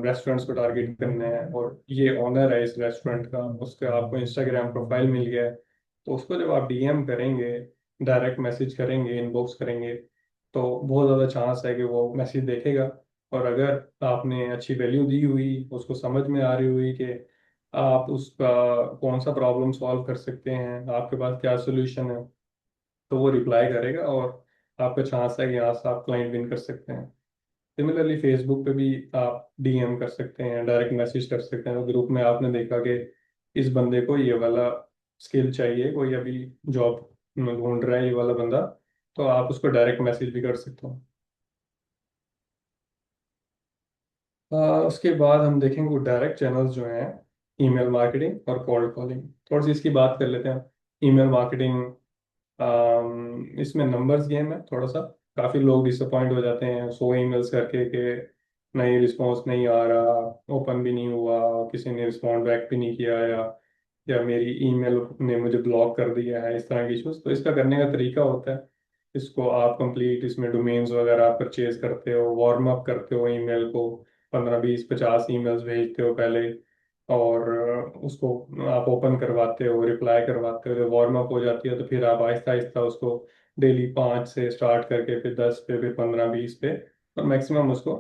[SPEAKER 1] रेस्टोरेंट्स को टारगेट करना है और ये ओनर है इस रेस्टोरेंट का, उसका आपको इंस्टाग्राम प्रोफाइल मिल गया है, तो उसको जब आप डीएम करेंगे, डायरेक्ट मैसेज करेंगे, इनबॉक्स करेंगे, तो बहुत ज़्यादा चांस है कि वो मैसेज देखेगा। और अगर आपने अच्छी वैल्यू दी हुई, उसको समझ में आ रही हुई कि आप उसका कौन सा प्रॉब्लम सॉल्व कर सकते हैं, आपके पास क्या सोल्यूशन है, तो वो रिप्लाई करेगा और आपका चांस है कि यहाँ से आप क्लाइंट विन कर सकते हैं। सिमिलरली फेसबुक पे भी आप डीएम कर सकते हैं, डायरेक्ट मैसेज कर सकते हैं। ग्रुप में आपने देखा कि इस बंदे को ये वाला स्किल चाहिए, कोई अभी जॉब ढूंढ रहा है ये वाला बंदा, तो आप उसको डायरेक्ट मैसेज भी कर सकते हो। उसके बाद हम देखेंगे डायरेक्ट चैनल्स जो हैं, ईमेल मार्केटिंग और कोल्ड कॉलिंग। थोड़ी सी इसकी बात कर लेते हैं। ईमेल मार्केटिंग, इसमें नंबर्स गेम है थोड़ा सा। काफ़ी लोग डिसअपॉइंट हो जाते हैं 100 ईमेल्स करके कि नहीं, रिस्पॉन्स नहीं आ रहा, ओपन भी नहीं हुआ, किसी ने रिस्पॉन्ड बैक भी नहीं किया, या मेरी ईमेल ने मुझे ब्लॉक कर दिया है, इस तरह की इश्यूज। तो इसका करने का तरीका होता है, इसको आप कंप्लीट, इसमें डोमेन्स वगैरह आप परचेज करते हो, वार्म अप करते हो ईमेल को, 15-20-50 ईमेल्स भेजते हो पहले, और उसको आप ओपन करवाते हो, रिप्लाई करवाते हो। जब वार्म अप हो जाती है तो फिर आप आहिस्ता आहिस्ता उसको डेली 5 से स्टार्ट करके फिर 10 पे, फिर 15-20 पे, और मैक्सिमम उसको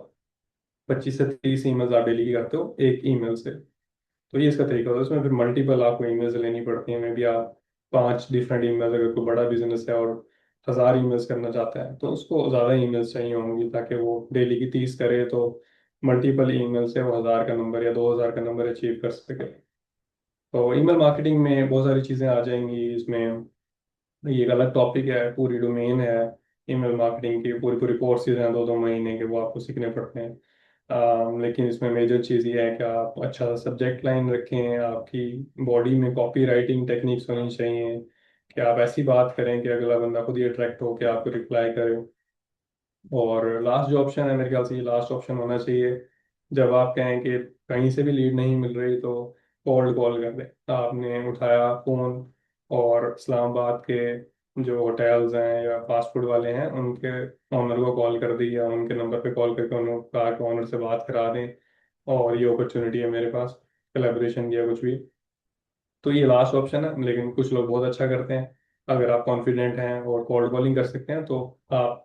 [SPEAKER 1] 25 से 30 ईमेल्स आप डेली की करते हो एक ईमेल से। तो ये इसका तरीका होता है। उसमें फिर मल्टीपल आपको ईमेल्स लेनी पड़ती हैं। मे भी आप 5 डिफरेंट ईमेल्स, अगर कोई बड़ा बिजनेस है और 1000 ईमेल्स करना चाहता है तो उसको ज़्यादा ईमेल्स चाहिए होंगी, ताकि वो डेली की 30 करे तो मल्टीपल ईमेल से वो 1000 का नंबर या 2000 का नंबर अचीव कर सके। तो ईमेल मार्केटिंग में बहुत सारी चीज़ें आ जाएंगी इसमें। ये एक अलग टॉपिक है, पूरी डोमेन है। ईमेल मार्केटिंग की पूरी पूरी कोर्सेज हैं, 2-2 महीने के, वो आपको सीखने पड़ते हैं। लेकिन इसमें मेजर चीज़ ये है कि आप अच्छा सब्जेक्ट लाइन रखें, आपकी बॉडी में कॉपी राइटिंग टेक्निक्स होनी चाहिए कि आप ऐसी बात करें कि अगला बंदा खुद ही अट्रैक्ट हो के आपको रिप्लाई करे। और लास्ट जो ऑप्शन है, मेरे ख्याल से ये लास्ट ऑप्शन होना चाहिए, जब आप कहें कि कहीं से भी लीड नहीं मिल रही तो कोल्ड कॉल कर दें। आपने उठाया फ़ोन और इस्लामाबाद के जो होटल्स हैं या फास्ट फूड वाले हैं उनके ऑनर को कॉल कर दी, या उनके नंबर पे कॉल करके उन्होंने कहा कि ऑनर से बात करा दें और ये अपॉर्चुनिटी है मेरे पास, कोलैबोरेशन किया कुछ भी। तो ये लास्ट ऑप्शन है, लेकिन कुछ लोग बहुत अच्छा करते हैं। अगर आप कॉन्फिडेंट हैं और कोल्ड कॉलिंग कर सकते हैं तो आप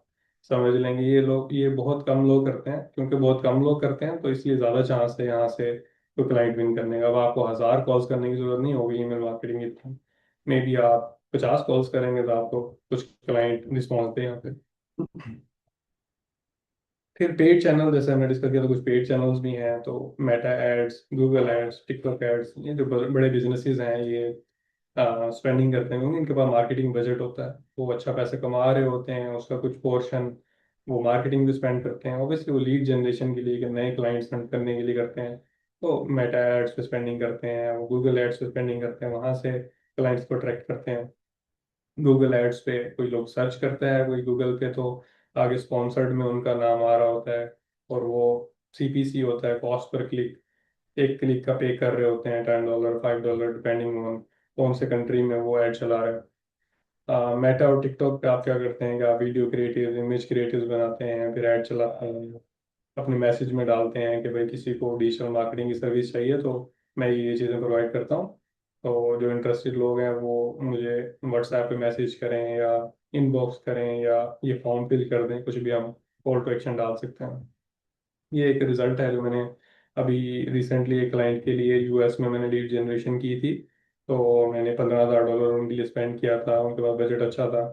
[SPEAKER 1] समझ लेंगे। ये लोग, ये बहुत कम लोग करते हैं, क्योंकि बहुत कम लोग करते हैं तो इसलिए ज़्यादा चांस है यहाँ से कोई क्लाइंट विन करने का। अब आपको 1000 कॉल्स करने की जरूरत नहीं होगी ईमेल मार्केटिंग की। मे बी आप 50 कॉल्स करेंगे तो आपको कुछ क्लाइंट रिस्पॉन्स दें यहाँ पे। फिर पेड चैनल, जैसे हमने डिस्कस किया, तो कुछ पेड चैनल्स भी हैं। तो Meta ads, Google ads, TikTok ads, ये जो बड़े बिजनेसेस हैं ये स्पेंडिंग करते हैं, क्योंकि इनके पास मार्केटिंग बजट होता है, वो अच्छा पैसे कमा रहे होते हैं, उसका कुछ पोर्शन वो मार्केटिंग भी स्पेंड करते हैं। ऑब्वियसली वो लीड जनरेशन के लिए, कि नए क्लाइंट्स करने के लिए करते हैं, तो मेटा एड्स पे स्पेंडिंग करते हैं, वो गूगल एड्स पे स्पेंडिंग करते हैं, वहां से क्लाइंट्स को अट्रैक्ट करते हैं। गूगल एड्स पे कोई लोग सर्च करता है कोई गूगल पे, तो आगे स्पॉन्सर्ड में उनका नाम आ रहा होता है, और वो सीपीसी होता है, कॉस्ट पर क्लिक। एक क्लिक का पे कर रहे होते हैं $10, $5, डिपेंडिंग ऑन कौन से कंट्री में वो ऐड चला रहा है। मेटा और टिकटॉक पे आप क्या करते हैं कि आप वीडियो क्रिएटिव, इमेज क्रिएटिव बनाते हैं, फिर ऐड चलाते हैं, अपने मैसेज में डालते हैं कि भाई किसी को डिजिटल मार्केटिंग की सर्विस चाहिए तो मैं ये चीज़ें प्रोवाइड करता हूँ। तो जो इंटरेस्टेड लोग हैं वो मुझे व्हाट्सएप पे मैसेज करें या इनबॉक्स करें या ये फॉर्म फिल कर दें, कुछ भी हम कॉल टू एक्शन डाल सकते हैं। ये एक रिजल्ट है जो मैंने अभी रिसेंटली एक क्लाइंट के लिए यूएस में मैंने लीड जनरेशन की थी। तो मैंने $15,000 उनके लिए स्पेंड किया था, उनके पास बजट अच्छा था।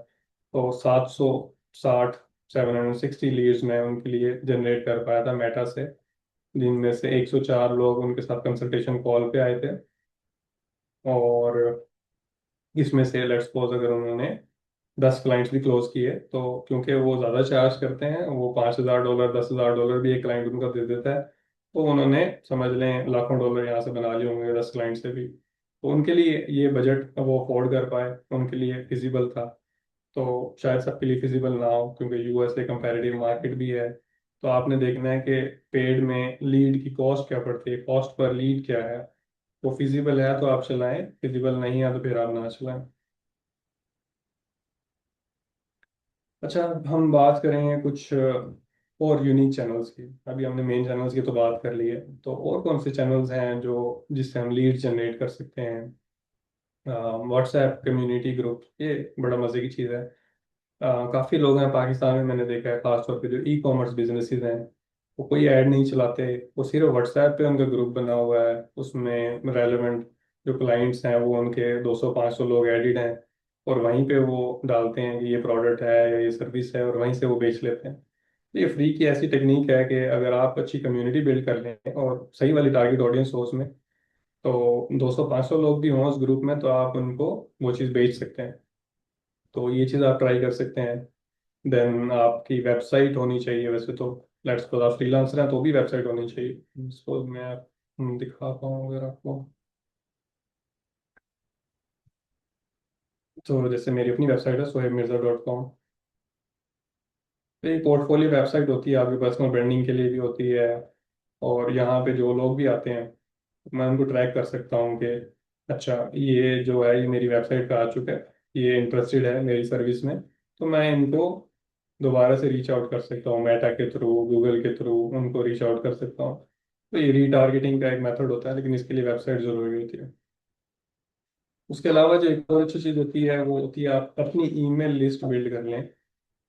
[SPEAKER 1] तो 760 760 लीड्स मैं उनके लिए जनरेट कर पाया था मेटा से, जिनमें से 104 लोग उनके साथ कंसल्टेशन कॉल पे आए थे। और इसमें से लेट्स सपोज अगर उन्होंने 10 क्लाइंट्स भी क्लोज किए, तो क्योंकि वो ज़्यादा चार्ज करते हैं, वो $5,000 $10,000 भी एक क्लाइंट उनका दे देता है, तो उन्होंने समझ लें लाखों डॉलर यहाँ से बना लिए होंगे 10 क्लाइंट से भी। तो उनके लिए ये बजट वो अफोर्ड कर पाए, उनके लिए फिजिबल था। तो शायद सबके लिए फिजिबल ना हो, क्योंकि यूएस एक कंपैरेटिव मार्केट भी है। तो आपने देखना है कि पेड में लीड की कॉस्ट क्या पड़ती है, कॉस्ट पर लीड क्या है। वो फिजिबल है तो आप चलाएं, फिजिबल नहीं है तो फिर आप ना चलाएं। अच्छा, हम बात करेंगे कुछ और यूनिक चैनल्स की। अभी हमने मेन चैनल्स की तो बात कर ली है, तो और कौन से चैनल्स हैं जो जिससे हम लीड जनरेट कर सकते हैं। व्हाट्सएप कम्युनिटी ग्रुप, ये बड़ा मज़े की चीज़ है। काफ़ी लोग हैं पाकिस्तान में, मैंने देखा है खासतौर पे जो ई कॉमर्स बिजनेसेस हैं, वो कोई ऐड नहीं चलाते, वो सिर्फ व्हाट्सएप पे उनका ग्रुप बना हुआ है, उसमें रेलेवेंट जो क्लाइंट्स हैं वो उनके 200 500 लोग एडिड हैं, और वहीं पे वो डालते हैं कि ये प्रोडक्ट है या ये सर्विस है, और वहीं से वो बेच लेते हैं। तो ये फ्री की ऐसी टेक्निक है कि अगर आप अच्छी कम्युनिटी बिल्ड कर लें और सही वाली टारगेट ऑडियंस हो उसमें, तो 200 500 लोग भी हों उस ग्रुप में, तो आप उनको वो चीज़ बेच सकते हैं। तो ये चीज़ आप ट्राई कर सकते हैं। देन आपकी वेबसाइट होनी चाहिए वैसे तो। लेट्स सपोज आप फ्रीलांसर हैं तो भी वेबसाइट होनी चाहिए। सपोज मैं दिखाता हूँ अगर आपको। तो जैसे मेरी अपनी वेबसाइट है sohaibmirza.com। तो ये पोर्टफोलियो वेबसाइट होती है, आपकी पर्सनल ब्रांडिंग के लिए भी होती है। और यहाँ पे जो लोग भी आते हैं, मैं उनको ट्रैक कर सकता हूँ कि अच्छा ये जो है ये मेरी वेबसाइट पे आ चुका है, ये इंटरेस्टेड है मेरी सर्विस में, तो मैं इनको दोबारा से रीच आउट कर सकता हूँ, मेटा के थ्रू गूगल के थ्रू उनको रीच आउट कर सकता हूँ। तो ये रीटारगेटिंग का एक मेथड होता है, लेकिन इसके लिए वेबसाइट जरूरी होती है। उसके अलावा जो एक और अच्छी चीज़ होती है वो होती है आप अपनी ईमेल लिस्ट बिल्ड कर लें।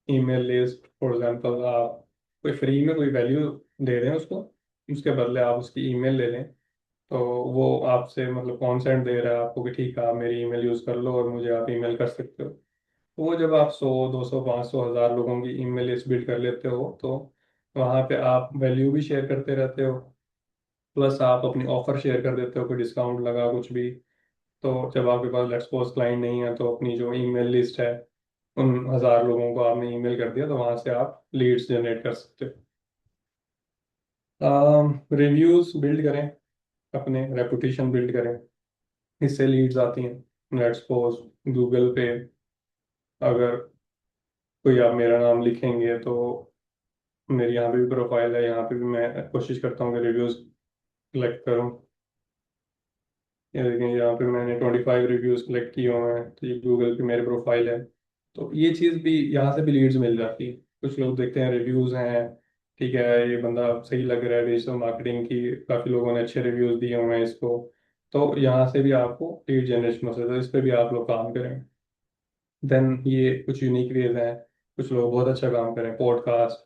[SPEAKER 1] ईमेल लिस्ट फॉर एग्जांपल, आप कोई फ्री में कोई वैल्यू दे दें उसको, उसके बदले आप उसकी ईमेल ले लें। तो वो आपसे मतलब कॉन्सेंट दे रहा है आपको कि ठीक है आप मेरी ईमेल यूज़ कर लो और मुझे आप ईमेल कर सकते हो। तो वो जब आप 100 200 500 1000 लोगों की ईमेल लिस्ट बिल्ड कर लेते हो, तो वहाँ पे आप वैल्यू भी शेयर करते रहते हो, प्लस आप अपनी ऑफर शेयर कर देते हो, कोई डिस्काउंट लगा कुछ भी। तो जब आपके पास लेट्स सपोज क्लाइंट नहीं है, तो अपनी जो ईमेल लिस्ट है उन 1000 लोगों को आपने ईमेल कर दिया, तो वहाँ से आप लीड्स जनरेट कर सकते हो। रिव्यूज बिल्ड करें, अपने रेपुटेशन बिल्ड करें, इससे लीड्स आती हैं। लेट्स सपोज गूगल पे अगर कोई आप मेरा नाम लिखेंगे, तो मेरी यहाँ पे भी प्रोफाइल है, यहाँ पे भी मैं कोशिश करता हूँ कि रिव्यूज कलेक्ट करूँ। ये देखें यहाँ पे मैंने 25 रिव्यूज कलेक्ट किए हुए हैं, तो ये गूगल पे मेरे प्रोफाइल है। तो ये चीज़ भी यहाँ से भी लीड्स मिल जाती है। कुछ लोग देखते हैं रिव्यूज हैं, ठीक है ये बंदा सही लग रहा है, डिजिटल मार्केटिंग की काफ़ी लोगों ने अच्छे रिव्यूज दिए हुए हैं इसको, तो यहाँ से भी आपको लीड जनरेशन हो सकता है। इस पर भी आप लोग काम करें। देन ये कुछ यूनिक वेज हैं। कुछ लोग बहुत अच्छा काम करें, पॉडकास्ट,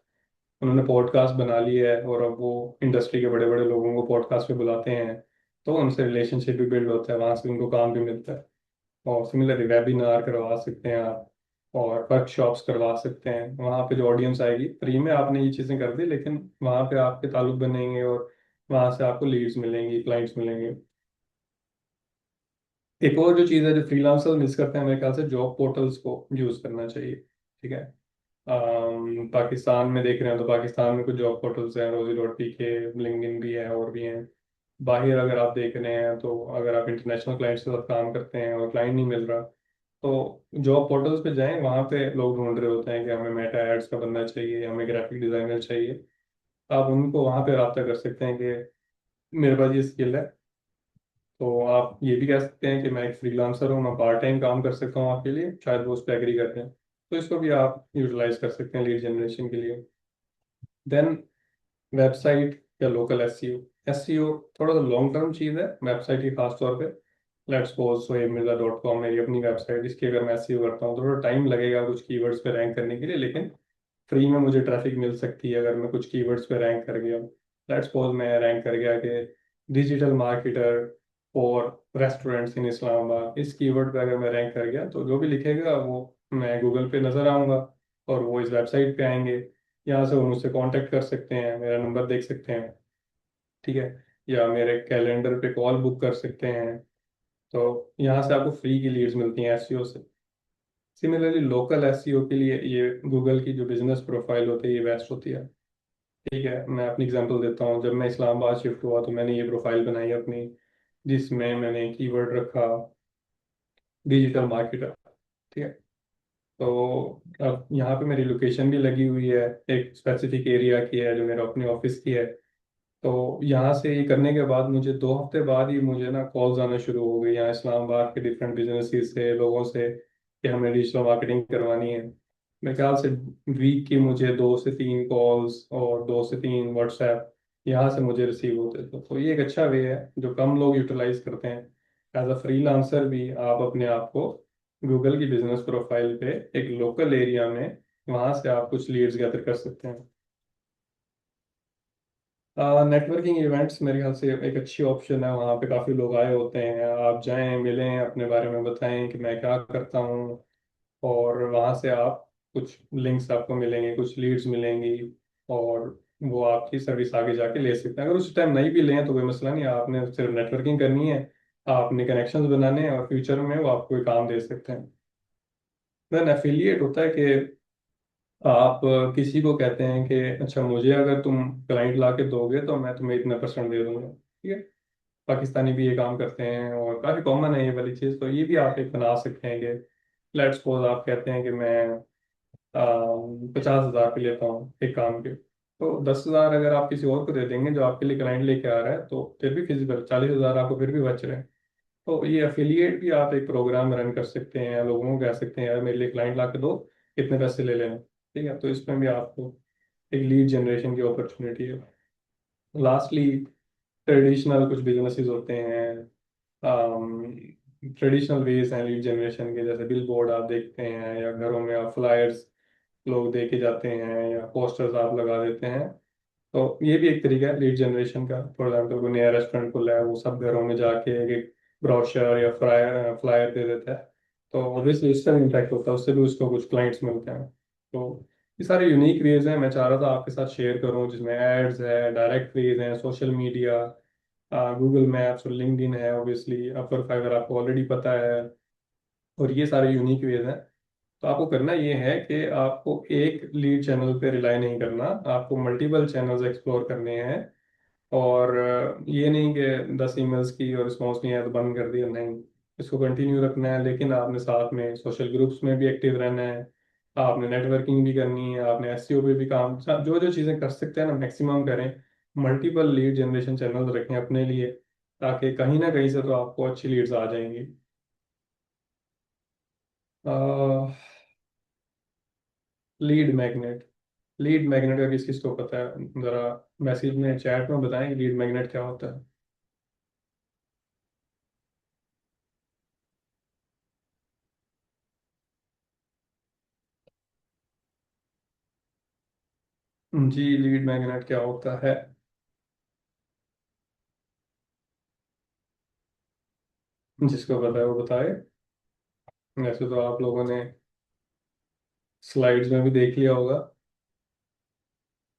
[SPEAKER 1] उन्होंने पॉडकास्ट बना लिया है और अब वो इंडस्ट्री के बड़े बड़े लोगों को पॉडकास्ट पे बुलाते हैं, तो उनसे रिलेशनशिप भी बिल्ड होता है, वहाँ से उनको काम भी मिलता है। और सिमिलरली वेबिनार करवा सकते हैं आप, और वर्कशॉप्स करवा सकते हैं। वहाँ पे जो ऑडियंस आएगी, फ्री में आपने ये चीज़ें कर दी, लेकिन वहाँ पे आपके ताल्लुक बनेंगे और वहाँ से आपको लीड्स मिलेंगी, क्लाइंट्स मिलेंगे। एक और जो चीज़ है जो फ्रीलांसर मिस करते हैं, मेरे ख्याल से जॉब पोर्टल्स को यूज़ करना चाहिए। ठीक है। पाकिस्तान में देख रहे हैं तो पाकिस्तान में कुछ जॉब पोर्टल्स हैं, रोजी डॉट पी के, लिंक्डइन भी है और भी हैं। बाहर अगर आप देख रहे हैं, तो अगर आप इंटरनेशनल क्लाइंट्स के साथ काम करते हैं और क्लाइंट नहीं मिल रहा, तो जॉब पोर्टल्स पे जाएं, वहाँ पे लोग ढूंढ रहे होते हैं कि हमें मेटा एड्स का बंदा चाहिए, हमें ग्राफिक डिजाइनर चाहिए। आप उनको वहाँ पे रब्ता कर सकते हैं कि मेरे पास ये स्किल है। तो आप ये भी कह सकते हैं कि मैं एक फ्रीलांसर हूँ, मैं पार्ट टाइम काम कर सकता हूँ आपके लिए, शायद वो उस पर एग्री करते हैं। तो इसको भी आप यूटिलाइज कर सकते हैं लीड जनरेशन के लिए। देन वेबसाइट या लोकल एसईओ। एसईओ थोड़ा सा लॉन्ग टर्म चीज़ है वेबसाइट की, खास तौर पे लेट्स सपोज sohaibmirza.com मेरी अपनी वेबसाइट, इसकी अगर मैं एसईओ करता हूँ तो थोड़ा टाइम लगेगा कुछ कीवर्ड्स पे रैंक करने के लिए, लेकिन फ्री में मुझे ट्रैफिक मिल सकती है अगर मैं कुछ कीवर्ड्स पे रैंक कर गया। लेट्स सपोज मैं रैंक कर गया कि डिजिटल मार्केटर फॉर रेस्टोरेंट्स इन इस्लामाबाद, इस कीवर्ड पे अगर मैं रैंक कर गया, तो जो भी लिखेगा वो मैं गूगल पे नज़र आऊँगा और वो इस वेबसाइट पे आएंगे। यहाँ से वो मुझसे कांटेक्ट कर सकते हैं, मेरा नंबर देख सकते हैं, ठीक है, या मेरे कैलेंडर पे कॉल बुक कर सकते हैं। तो यहाँ से आपको फ्री की लीड्स मिलती हैं एसईओ से। सिमिलरली लोकल एसईओ के लिए ये गूगल की जो बिजनेस प्रोफाइल होती है ये बेस्ट होती है। ठीक है, मैं अपनी एग्जांपल देता हूँ। जब मैं इस्लामाबाद शिफ्ट हुआ तो मैंने ये प्रोफाइल बनाई अपनी, जिसमें मैंने कीवर्ड रखा डिजिटल मार्केटर। ठीक है, तो अब यहाँ पे मेरी लोकेशन भी लगी हुई है, एक स्पेसिफिक एरिया की है जो मेरे अपने ऑफिस की है। तो यहाँ से ये करने के बाद मुझे 2 हफ्ते बाद ही मुझे ना कॉल्स आना शुरू हो गई यहाँ इस्लामाबाद के डिफरेंट बिजनेसेस से, लोगों से, कि हमें डिजिटल मार्केटिंग करवानी है। मेरे ख्याल से वीक की मुझे 2 से 3 कॉल्स और 2 से 3 व्हाट्सएप यहाँ से मुझे रिसीव होते थे। तो ये एक अच्छा वे है जो कम लोग यूटिलाइज करते हैं। एज अ फ्रीलांसर भी आप अपने आप को गूगल की बिजनेस प्रोफाइल पे एक लोकल एरिया में, वहाँ से आप कुछ लीड्स गैदर कर सकते हैं। नेटवर्किंग इवेंट्स मेरे ख्याल से एक अच्छी ऑप्शन है। वहाँ पे काफ़ी लोग आए होते हैं, आप जाएं, मिलें, अपने बारे में बताएं कि मैं क्या करता हूँ। और वहाँ से आप कुछ लिंक्स आपको मिलेंगे, कुछ लीड्स मिलेंगी, और वो आपकी सर्विस आगे जाके ले सकते हैं। अगर उस टाइम नहीं भी लें तो कोई मसला नहीं, आपने सिर्फ नेटवर्किंग करनी है, आपने कनेक्शंस बनाने हैं और फ्यूचर में वो आपको कोई काम दे सकते हैं। देन एफिलिएट होता है कि आप किसी को कहते हैं कि अच्छा मुझे अगर तुम क्लाइंट ला के दोगे तो मैं तुम्हें इतना परसेंट दे दूंगा। ठीक है, पाकिस्तानी भी ये काम करते हैं और काफ़ी कॉमन है ये वाली चीज़। तो ये भी आप एक बना सकते हैं कि लेट्स सपोज आप कहते हैं कि मैं 50,000 पे लेता हूँ एक काम के, तो 10,000 अगर आप किसी और को दे देंगे जो आपके लिए क्लाइंट लेके आ रहा है तो फिर भी फिजिबल 40,000 आपको फिर भी बच रहे हैं। तो ये एफिलिएट भी आप एक प्रोग्राम रन कर सकते हैं, लोगों को कह सकते हैं यार मेरे लिए क्लाइंट ला के दो, कितने पैसे ले लेना। ठीक है, तो इसमें भी आपको एक लीड जनरेशन की अपॉर्चुनिटी है। लास्टली ट्रेडिशनल कुछ बिजनेसेस होते हैं, ट्रेडिशनल वेज हैं लीड जनरेशन के, जैसे बिल बोर्ड आप देखते हैं या घरों में आप फ्लायर्स लोग दे के जाते हैं या पोस्टर्स आप लगा देते हैं। तो ये भी एक तरीका है लीड जनरेशन का। फॉर एग्जाम्पल कोई नया रेस्टोरेंट खुला है, वो सब घरों में जाके एक एक ब्रोशर या फ्लायर फ्लायर दे देता है। तो ऑब्वियसली उससे भी इम्पैक्ट होता है, उससे भी उसको कुछ क्लाइंट्स मिलते हैं। तो ये सारे यूनिक वेज हैं, मैं चाह रहा था आपके साथ शेयर करूं, जिसमें एड्स है, डायरेक्ट वेज हैं, सोशल मीडिया, गूगल मैप्स और लिंक्डइन है, ऑब्वियसली अपवर फाइवर आपको ऑलरेडी पता है। और ये सारे यूनिक वेज हैं। तो आपको करना ये है कि आपको एक लीड चैनल पे रिलाई नहीं करना, आपको मल्टीपल चैनल्स एक्सप्लोर करने हैं। और ये नहीं कि 10 ईमेल्स की और रिस्पॉन्स नहीं आया तो बंद कर दिया, नहीं, इसको कंटिन्यू रखना है। लेकिन आपने साथ में सोशल ग्रुप्स में भी एक्टिव रहना है, आपने नेटवर्किंग भी करनी है, आपने एसईओ पे भी काम, जो जो चीज़ें कर सकते हैं ना मैक्सिमम करें। मल्टीपल लीड जनरेशन चैनल रखें अपने लिए, ताकि कहीं ना कहीं से तो आपको अच्छी लीड्स आ जाएंगी। लीड मैग्नेट, लीड मैग्नेट का किस किस को पता है जरा मैसेज में चैट में बताएं कि लीड मैग्नेट क्या होता है। जी, लीड मैग्नेट क्या होता है? जिसको पता है वो बताए। वैसे तो आप लोगों ने स्लाइड्स में भी देख लिया होगा।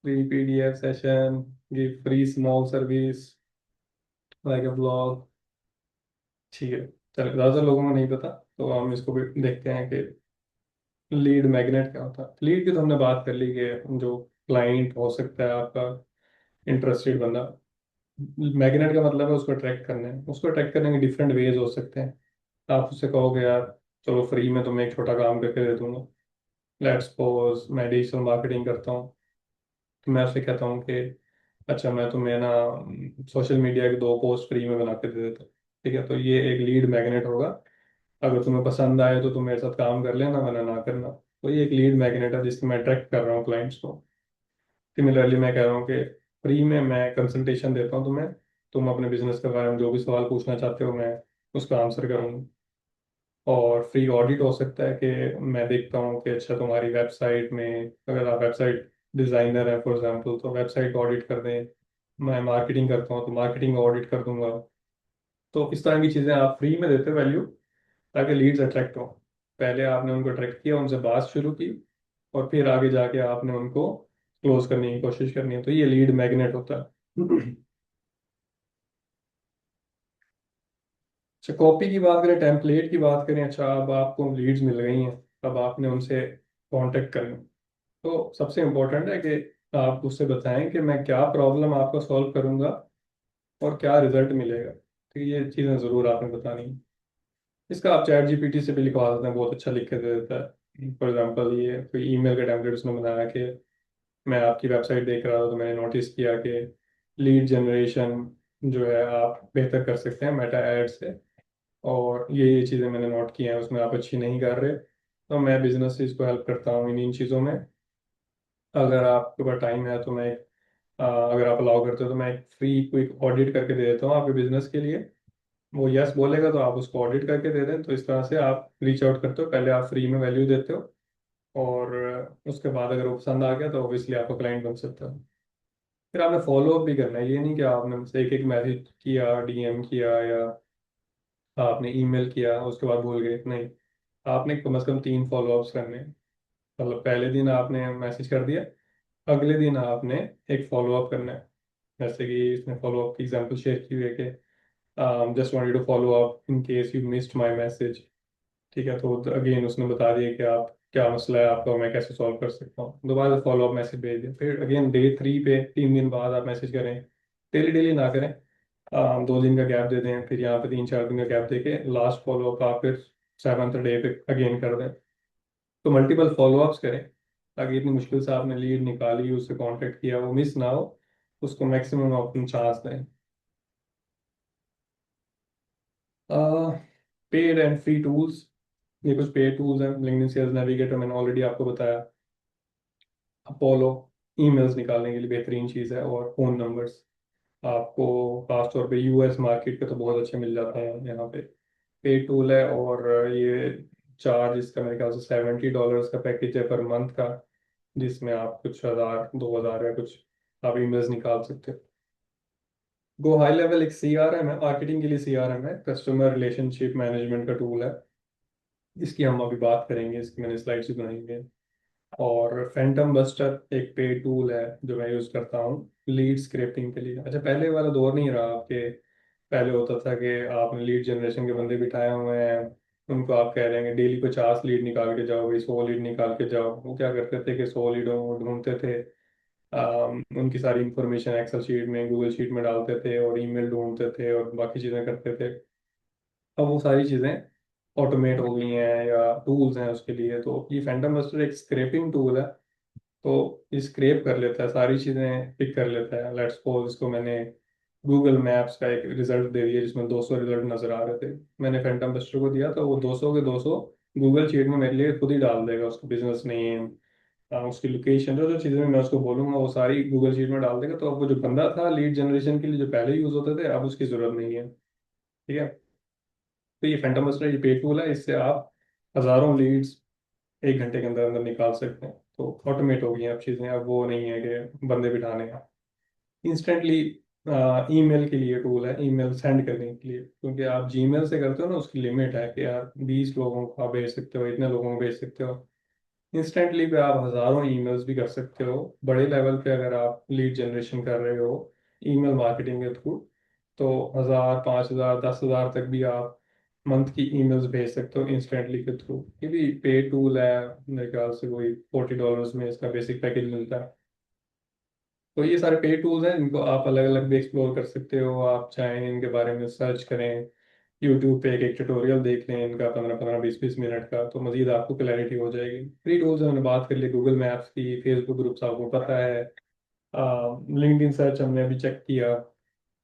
[SPEAKER 1] Free PDF session, give free small service like a blog. ठीक है, चलो, ज़्यादातर लोगों को नहीं पता, तो हम इसको भी देखते हैं कि लीड मैग्नेट क्या होता है। लीड की तो हमने बात कर ली कि जो क्लाइंट हो सकता है आपका इंटरेस्टेड बंदा। मैग्नेट का मतलब है उसको अट्रैक्ट करना है। उसको अट्रैक्ट करने के डिफरेंट वेज हो सकते हैं। आप उससे कहोगे यार चलो फ्री में तुम्हें एक छोटा काम करके दे दूंगा। लेट्स सपोज मैं डिजिटल मार्केटिंग करता हूँ, तो मैं उससे कहता हूँ कि अच्छा मैं तुम्हें ना सोशल मीडिया के 2 पोस्ट फ्री में बना के दे देता हूँ। ठीक है, तो ये एक लीड मैग्नेट होगा। अगर तुम्हें पसंद आए तो तुम मेरे साथ काम कर लेना, वरना ना करना। तो ये एक लीड मैग्नेट है जिससे मैं अट्रैक्ट कर रहा हूँ क्लाइंट्स को। सिमिलरली मैं कह रहा हूँ कि फ्री में मैं कंसल्टेशन देता हूँ तुम्हें, तुम अपने बिजनेस के बारे में जो भी सवाल पूछना चाहते हो मैं उसका आंसर करूँगा। और फ्री ऑडिट हो सकता है कि मैं देखता हूँ कि अच्छा तुम्हारी वेबसाइट में, अगर आप वेबसाइट डिज़ाइनर है फॉर एग्जांपल, तो वेबसाइट ऑडिट कर दें। मैं मार्केटिंग करता हूँ तो मार्केटिंग ऑडिट कर दूंगा। तो इस तरह की चीज़ें आप फ्री में देते हो वैल्यू, ताकि लीड्स अट्रैक्ट हो। पहले आपने उनको अट्रैक्ट किया, उनसे बात शुरू की, और फिर आगे जाके आपने उनको क्लोज करने की कोशिश करनी है। तो ये लीड मैग्नेट होता है। अच्छा, कॉपी की बात करें, टेम्पलेट की बात करें। अच्छा, अब आपको लीड्स मिल गई हैं, अब आपने उनसे कांटेक्ट करना। तो सबसे इम्पोर्टेंट है कि आप उससे बताएं कि मैं क्या प्रॉब्लम आपको सॉल्व करूंगा और क्या रिजल्ट मिलेगा। तो ये चीज़ें ज़रूर आपने बतानी है। इसका आप चैट जीपीटी से भी लिखवा सकते हैं, बहुत अच्छा लिख के दे देता है। फॉर एग्जांपल, ये कोई ईमेल का टेम्पलेट उसने बनाया कि मैं आपकी वेबसाइट देख रहा था तो मैंने नोटिस किया कि लीड जनरेशन जो है आप बेहतर कर सकते हैं मेटा एड से, और ये चीज़ें मैंने नोट की हैं, उसमें आप अच्छी नहीं कर रहे, तो मैं बिजनेस को हेल्प करता हूँ इन चीज़ों में। अगर आपके पास टाइम है तो मैं अगर आप अलाउ करते हो तो मैं एक फ्री क्विक ऑडिट करके दे देता हूँ आपके बिजनेस के लिए। वो यस बोलेगा तो आप उसको ऑडिट करके दे दें। तो इस तरह से आप रीच आउट करते हो, पहले आप फ्री में वैल्यू देते हो, और उसके बाद अगर वो पसंद आ गया तो ऑब्वियसली आपका क्लाइंट बन सकता है। फिर आपने फॉलो अप भी करना है, ये नहीं कि आपने मुझसे एक एक मैसेज किया, डीएम किया, या आपने ईमेल किया उसके बाद भूल गए, नहीं। आपने कम से कम 3 फॉलोअप्स करने हैं। मतलब पहले दिन आपने मैसेज कर दिया, अगले दिन आपने एक फॉलोअप करना है। जैसे कि इसने फॉलोअप की एग्जांपल शेयर की हुई है कि just wanted to follow up in case you missed my message. ठीक है, तो अगेन उसने बता दिया कि आप क्या मसला है आपका, मैं कैसे सॉल्व कर सकता हूँ। दोबारा फॉलोअप मैसेज भेज दिया, फिर अगेन डे 3 पे 3 दिन बाद आप मैसेज करें। डेली डेली ना करें, 2 दिन का गैप दे दें, फिर यहाँ पे 3-4 दिन का गैप दे के लास्ट फॉलोअप आप फिर 7th डे पे अगेन कर दें। तो मल्टीपल फॉलोअप्स करें, ताकि इतनी मुश्किल से आपने लीड निकाली, उससे कांटेक्ट किया, वो मिस ना हो, उसको मैक्सिमम अपनी चांस दें। पेड एंड फ्री टूल्स, ये कुछ पेड टूल्स हैं। लिंक्डइन सेल्स नेविगेटर मैंने ऑलरेडी आपको बताया। अपोलो ईमेल्स निकालने के लिए बेहतरीन चीज़ है, और फ़ोन नंबर्स आपको खास तौर पे यूएस मार्केट पे तो बहुत अच्छे मिल जाते हैं यहाँ पे। पेड टूल है, और ये चार्ज इसका मेरे ख्याल से $70 का पैकेज है पर मंथ का, जिसमें आप कुछ हज़ार 2,000 या कुछ आप ईमेल्स निकाल सकते हो। गो हाई लेवल एक सीआरएम है, मार्केटिंग के लिए सीआरएम है, कस्टमर रिलेशनशिप मैनेजमेंट का टूल है। इसकी हम अभी बात करेंगे, इसकी मैंने स्लाइड्स भी बनाई हुई है। और फैंटम बस्टर एक पेड टूल है जो मैं यूज़ करता हूँ लीड स्क्रैपिंग के लिए। अच्छा, पहले वाला दौर नहीं रहा आपके। पहले होता था कि आपने लीड जनरेशन के बंदे बिठाए हुए हैं, उनको आप कह रहे हैं डेली 50 लीड निकाल के जाओ भाई, 100 लीड निकाल के जाओ। वो क्या करते थे कि 100 लीडों को ढूंढते थे, उनकी सारी इंफॉर्मेशन एक्सेल शीट में, गूगल शीट में डालते थे, और ईमेल ढूंढते थे, और बाकी चीज़ें करते थे। अब वो सारी चीज़ें ऑटोमेट हो गई हैं, या टूल्स हैं उसके लिए। तो ये फैंटम बस्टर एक स्क्रैपिंग टूल है। तो ये स्क्रैप कर लेता है, सारी चीज़ें पिक कर लेता है। लेट्स सपोज इसको मैंने गूगल मैप्स का एक रिजल्ट दे दिया जिसमें 200 रिजल्ट नज़र आ रहे थे, मैंने फैंटम बस्टर को दिया, तो वो 200 के 200 गूगल शीट में मेरे लिए खुद ही डाल देगा। उसका बिजनेस नेम, उसकी लोकेशन, जो जो चीज़ें मैं उसको बोलूंगा वो सारी गूगल शीट में डाल देगा। तो अब वो जो बंदा था लीड जनरेशन के लिए जो पहले यूज़ होते थे, अब उसकी ज़रूरत नहीं है। ठीक है, तो ये फैंटम बस्टर ये पेड टूल है, इससे आप हज़ारों लीड्स 1 घंटे के अंदर अंदर निकाल सकते हैं। तो ऑटोमेट हो गई हैं अब चीज़ें, अब वो नहीं है कि बंदे बिठाने हैं। इंस्टेंटली ईमेल के लिए टूल है, ईमेल सेंड करने के लिए, क्योंकि आप जीमेल से करते हो ना, उसकी लिमिट है कि यार 20 लोगों को आप भेज सकते हो, इतने लोगों को भेज सकते हो। इंस्टेंटली पे आप हज़ारों ईमेल्स भी कर सकते हो। बड़े लेवल पे अगर आप लीड जनरेशन कर रहे हो ईमेल मार्केटिंग के थ्रू, तो 1,000, 5,000, 10,000 तक भी आप मंथ की ईमेल्स भेज सकते हो इंस्टेंटली के थ्रू। ये भी पे टूल है, मेरे ख्याल से कोई $40 में इसका बेसिक पैकेज मिलता है। तो ये सारे पे टूल्स हैं, इनको आप अलग अलग भी एक्सप्लोर कर सकते हो। आप चाहें इनके बारे में सर्च करें, यूट्यूब पे एक एक ट्यूटोरियल देख लें इनका, 15-15, 20-20 मिनट का, तो मजीद आपको क्लैरिटी हो जाएगी। फ्री टूल्स हमने बात कर ली, गूगल मैप्स की, फेसबुक ग्रुप्स आपको पता है, लिंक्डइन सर्च हमने अभी चेक किया,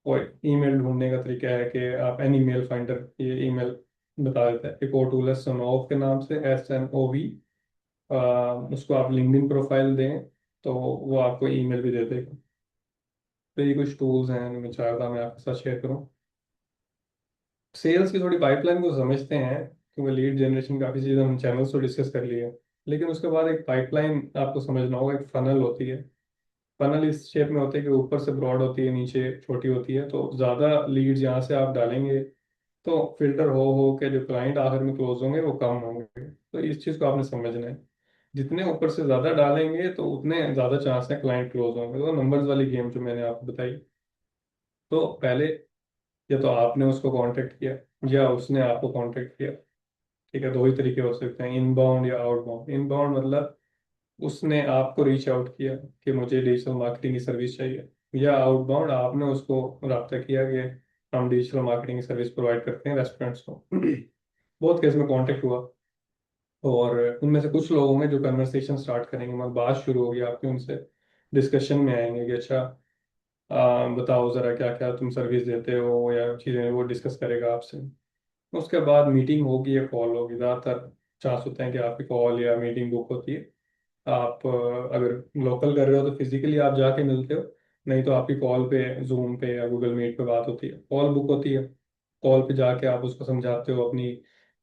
[SPEAKER 1] और ईमेल ढूंढने का तरीका है कि आप एनी मेल फाइंडर ये ईमेल बता देता है। एक और टूल है सनोव के नाम से, SNOV। उसको आप लिंक्डइन प्रोफाइल दें तो वो आपको ईमेल भी दे देगा। तो ये कुछ टूल्स हैं जो मैं चाह रहा था मैं आपके साथ शेयर करूँ। सेल्स की थोड़ी पाइपलाइन को समझते हैं, क्योंकि लीड जनरेशन काफ़ी चीज़ें हम चैनल्स तो डिस्कस कर लिए, लेकिन उसके बाद एक पाइपलाइन आपको समझना होगा। एक फनल होती है, फनल इस शेप में होती है कि ऊपर से ब्रॉड होती है, नीचे छोटी होती है। तो ज़्यादा लीड्स यहाँ से आप डालेंगे तो फिल्टर हो के जो क्लाइंट आखिर में क्लोज होंगे वो कम होंगे। तो इस चीज़ को आपने समझना है। जितने ऊपर से ज़्यादा डालेंगे तो उतने ज़्यादा चांस है क्लाइंट क्लोज होंगे। तो नंबर्स वाली गेम जो मैंने आपको बताई, तो पहले या तो आपने उसको कांटेक्ट किया या उसने आपको कांटेक्ट किया। ठीक है, दो ही तरीके हो सकते हैं, इनबाउंड या आउटबाउंड। इनबाउंड मतलब उसने आपको रीच आउट किया कि मुझे डिजिटल मार्केटिंग की सर्विस चाहिए, या आउटबाउंड आपने उसको रब्ता किया कि हम डिजिटल मार्केटिंग की सर्विस प्रोवाइड करते हैं रेस्टोरेंट्स को। बहुत केस में कांटेक्ट हुआ, और उनमें से कुछ लोग होंगे जो कन्वर्सेशन स्टार्ट करेंगे, मतलब बात शुरू होगी आपकी उनसे, डिस्कशन में आएंगे कि अच्छा बताओ ज़रा क्या क्या तुम सर्विस देते हो, या चीज़ें वो डिस्कस करेगा आपसे। उसके बाद मीटिंग होगी या कॉल होगी। ज़्यादातर चांस होते हैं कि आपकी कॉल या मीटिंग बुक होती है। आप अगर लोकल कर रहे हो तो फिजिकली आप जाके मिलते हो, नहीं तो आपकी कॉल पे, जूम पे या गूगल मीट पे बात होती है। कॉल बुक होती है, कॉल पे जाके आप उसको समझाते हो, अपनी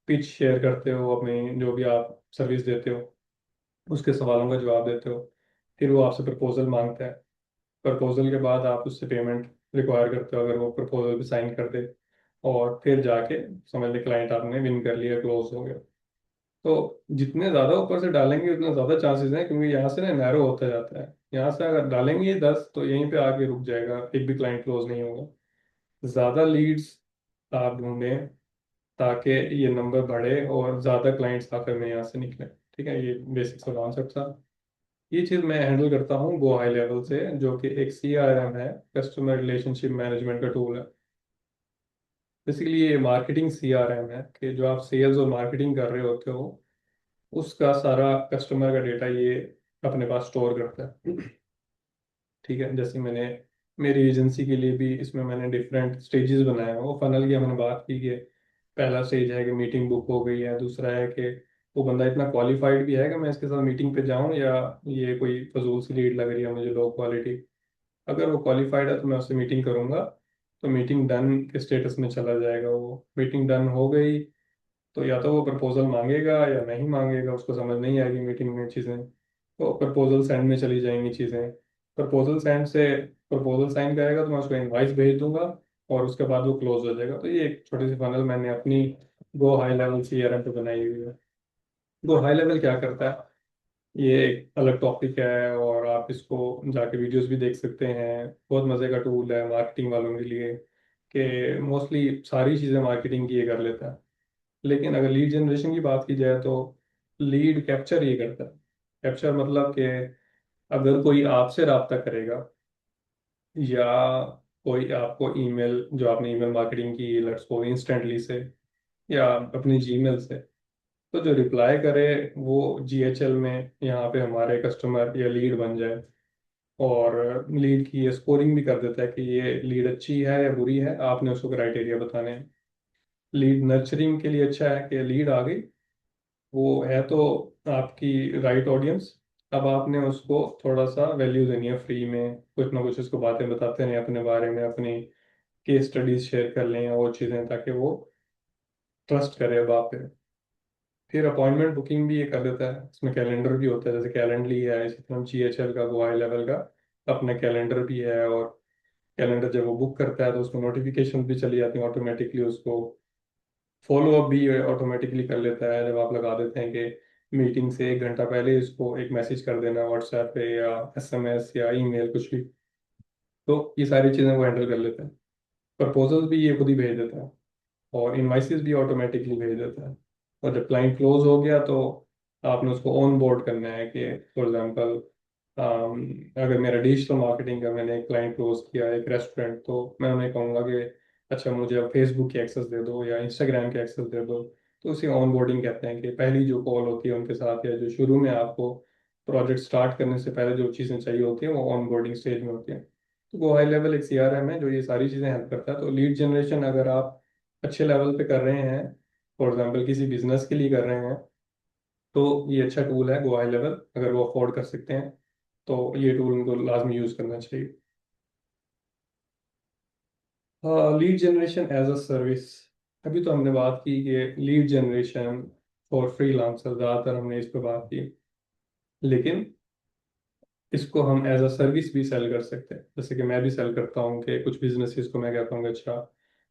[SPEAKER 1] पिच शेयर करते हो, अपनी जो भी आप सर्विस देते हो उसके सवालों का जवाब देते हो। फिर वो आपसे प्रपोजल मांगता है। प्रपोजल के बाद आप उससे पेमेंट रिक्वायर करते हो, अगर वो प्रपोजल पे साइन कर दे। और फिर जाके समझ ले क्लाइंट आपने विन कर लिया, क्लोज हो गया। तो जितने ज़्यादा ऊपर से डालेंगे उतना ज़्यादा चांसेस हैं, क्योंकि यहाँ से ना नैरो होता जाता है। यहाँ से अगर डालेंगे 10 तो यहीं पे आके रुक जाएगा, एक भी क्लाइंट क्लोज नहीं होगा। ज़्यादा लीड्स आप ढूंढें ताकि ये नंबर बढ़े और ज़्यादा क्लाइंट्स आकर में यहाँ से निकले। ठीक है, ये बेसिक सा कॉन्सेप्ट था। ये चीज़ मैं हैंडल करता हूँ गो हाई लेवल से, जो कि एक CRM है, कस्टमर रिलेशनशिप मैनेजमेंट का टूल है। बेसिकली ये मार्केटिंग CRM है कि जो आप सेल्स और मार्केटिंग कर रहे होते हो उसका सारा कस्टमर का डेटा ये अपने पास स्टोर करता है। ठीक है, जैसे मैंने मेरी एजेंसी के लिए भी इसमें मैंने डिफरेंट स्टेजेस बनाए हैं। वो फनल की हमने बात की कि पहला स्टेज है कि मीटिंग बुक हो गई है, दूसरा है कि वो बंदा इतना क्वालिफाइड भी है कि मैं इसके साथ मीटिंग पे जाऊं, या ये कोई फजूल सी लीड लग रही है मुझे, लो क्वालिटी। अगर वो क्वालिफाइड है तो मैं उससे मीटिंग करूंगा, तो मीटिंग डन के स्टेटस में चला जाएगा। वो मीटिंग डन हो गई तो या तो वो प्रपोजल मांगेगा या नहीं मांगेगा, उसको समझ नहीं आएगी मीटिंग में चीज़ें, तो प्रपोजल सेंड में चली जाएंगी चीज़ें। प्रपोजल सेंड से प्रपोजल साइन करेगा तो मैं उसको इनवाइस भेज दूंगा, और उसके बाद वो क्लोज हो जाएगा। तो ये एक छोटी सी फनल मैंने अपनी गो हाई लेवल CRM पे बनाई हुई है। गो हाई लेवल क्या करता है, ये एक अलग टॉपिक है, और आप इसको जाके वीडियोस भी देख सकते हैं। बहुत मज़े का टूल है मार्केटिंग वालों के लिए, कि मोस्टली सारी चीज़ें मार्केटिंग की ये कर लेता है। लेकिन अगर लीड जनरेशन की बात की जाए तो लीड कैप्चर ये करता है। कैप्चर मतलब कि अगर कोई आपसे रब्ता करेगा, या कोई आपको ईमेल, जो आपने ईमेल मार्केटिंग की लेट्स सपोज इंस्टेंटली से, या अपनी जीमेल से, तो जो रिप्लाई करे वो GHL में यहाँ पे हमारे कस्टमर या लीड बन जाए। और लीड की ये स्कोरिंग भी कर देता है कि ये लीड अच्छी है या बुरी है, आपने उसको क्राइटेरिया बताने हैं। लीड नर्चरिंग के लिए अच्छा है कि लीड आ गई, वो है तो आपकी राइट ऑडियंस, अब आपने उसको थोड़ा सा वैल्यू देनी है, फ्री में कुछ ना कुछ उसको बातें बताते रहें अपने बारे में, अपनी केस स्टडीज शेयर कर लें और चीज़ें, ताकि वो ट्रस्ट करे अब आप पे। फिर अपॉइंटमेंट बुकिंग भी ये कर देता है, इसमें कैलेंडर भी होता है, जैसे कैलेंडली है इसी तरह GHL का वो हाई लेवल का अपना कैलेंडर भी है। और कैलेंडर जब वो बुक करता है तो उसको नोटिफिकेशन भी चली जाती है ऑटोमेटिकली, उसको फॉलो अप भी ऑटोमेटिकली कर लेता है। जब आप लगा देते हैं कि मीटिंग से 1 घंटा पहले इसको एक मैसेज कर देना व्हाट्सएप पे या SMS या ईमेल कुछ भी, तो ये सारी चीज़ें वो हैंडल कर लेते हैं। प्रपोजल्स भी ये खुद ही भेज देता है, और इनवाइसेस भी ऑटोमेटिकली भेज देता है। और जब क्लाइंट क्लोज हो गया तो आपने उसको ऑन बोर्ड करना है कि फॉर एग्जांपल अगर मेरा डिजिटल मार्केटिंग का मैंने एक क्लाइंट क्लोज किया, एक रेस्टोरेंट, तो मैं उन्हें कहूँगा कि अच्छा मुझे अब फेसबुक की एक्सेस दे दो या इंस्टाग्राम की एक्सेस दे दो। तो उसे ऑन बोर्डिंग कहते हैं, कि पहली जो कॉल होती है उनके साथ, या जो शुरू में आपको प्रोजेक्ट स्टार्ट करने से पहले जो चीज़ें चाहिए होती हैं वो ऑन बोर्डिंग स्टेज में होती हैं। तो वो हाई लेवल एक CRM है जो ये सारी चीज़ें हेल्प करता है। तो लीड जनरेशन अगर आप अच्छे लेवल पे कर रहे हैं, फॉर एग्जांपल किसी बिजनेस के लिए कर रहे हैं, तो ये अच्छा टूल है गो हाई लेवल। अगर वो अफोर्ड कर सकते हैं तो ये टूल उनको लाजमी यूज़ करना चाहिए। Lead generation as a service, अभी तो हमने बात की कि लीड जनरेशन फॉर फ्रीलांसर, ज़्यादातर हमने इस पर बात की। लेकिन इसको हम एज अ सर्विस भी सेल कर सकते हैं, जैसे कि मैं भी सेल करता हूँ कि कुछ बिजनेसेस को मैं कहता हूँ कि अच्छा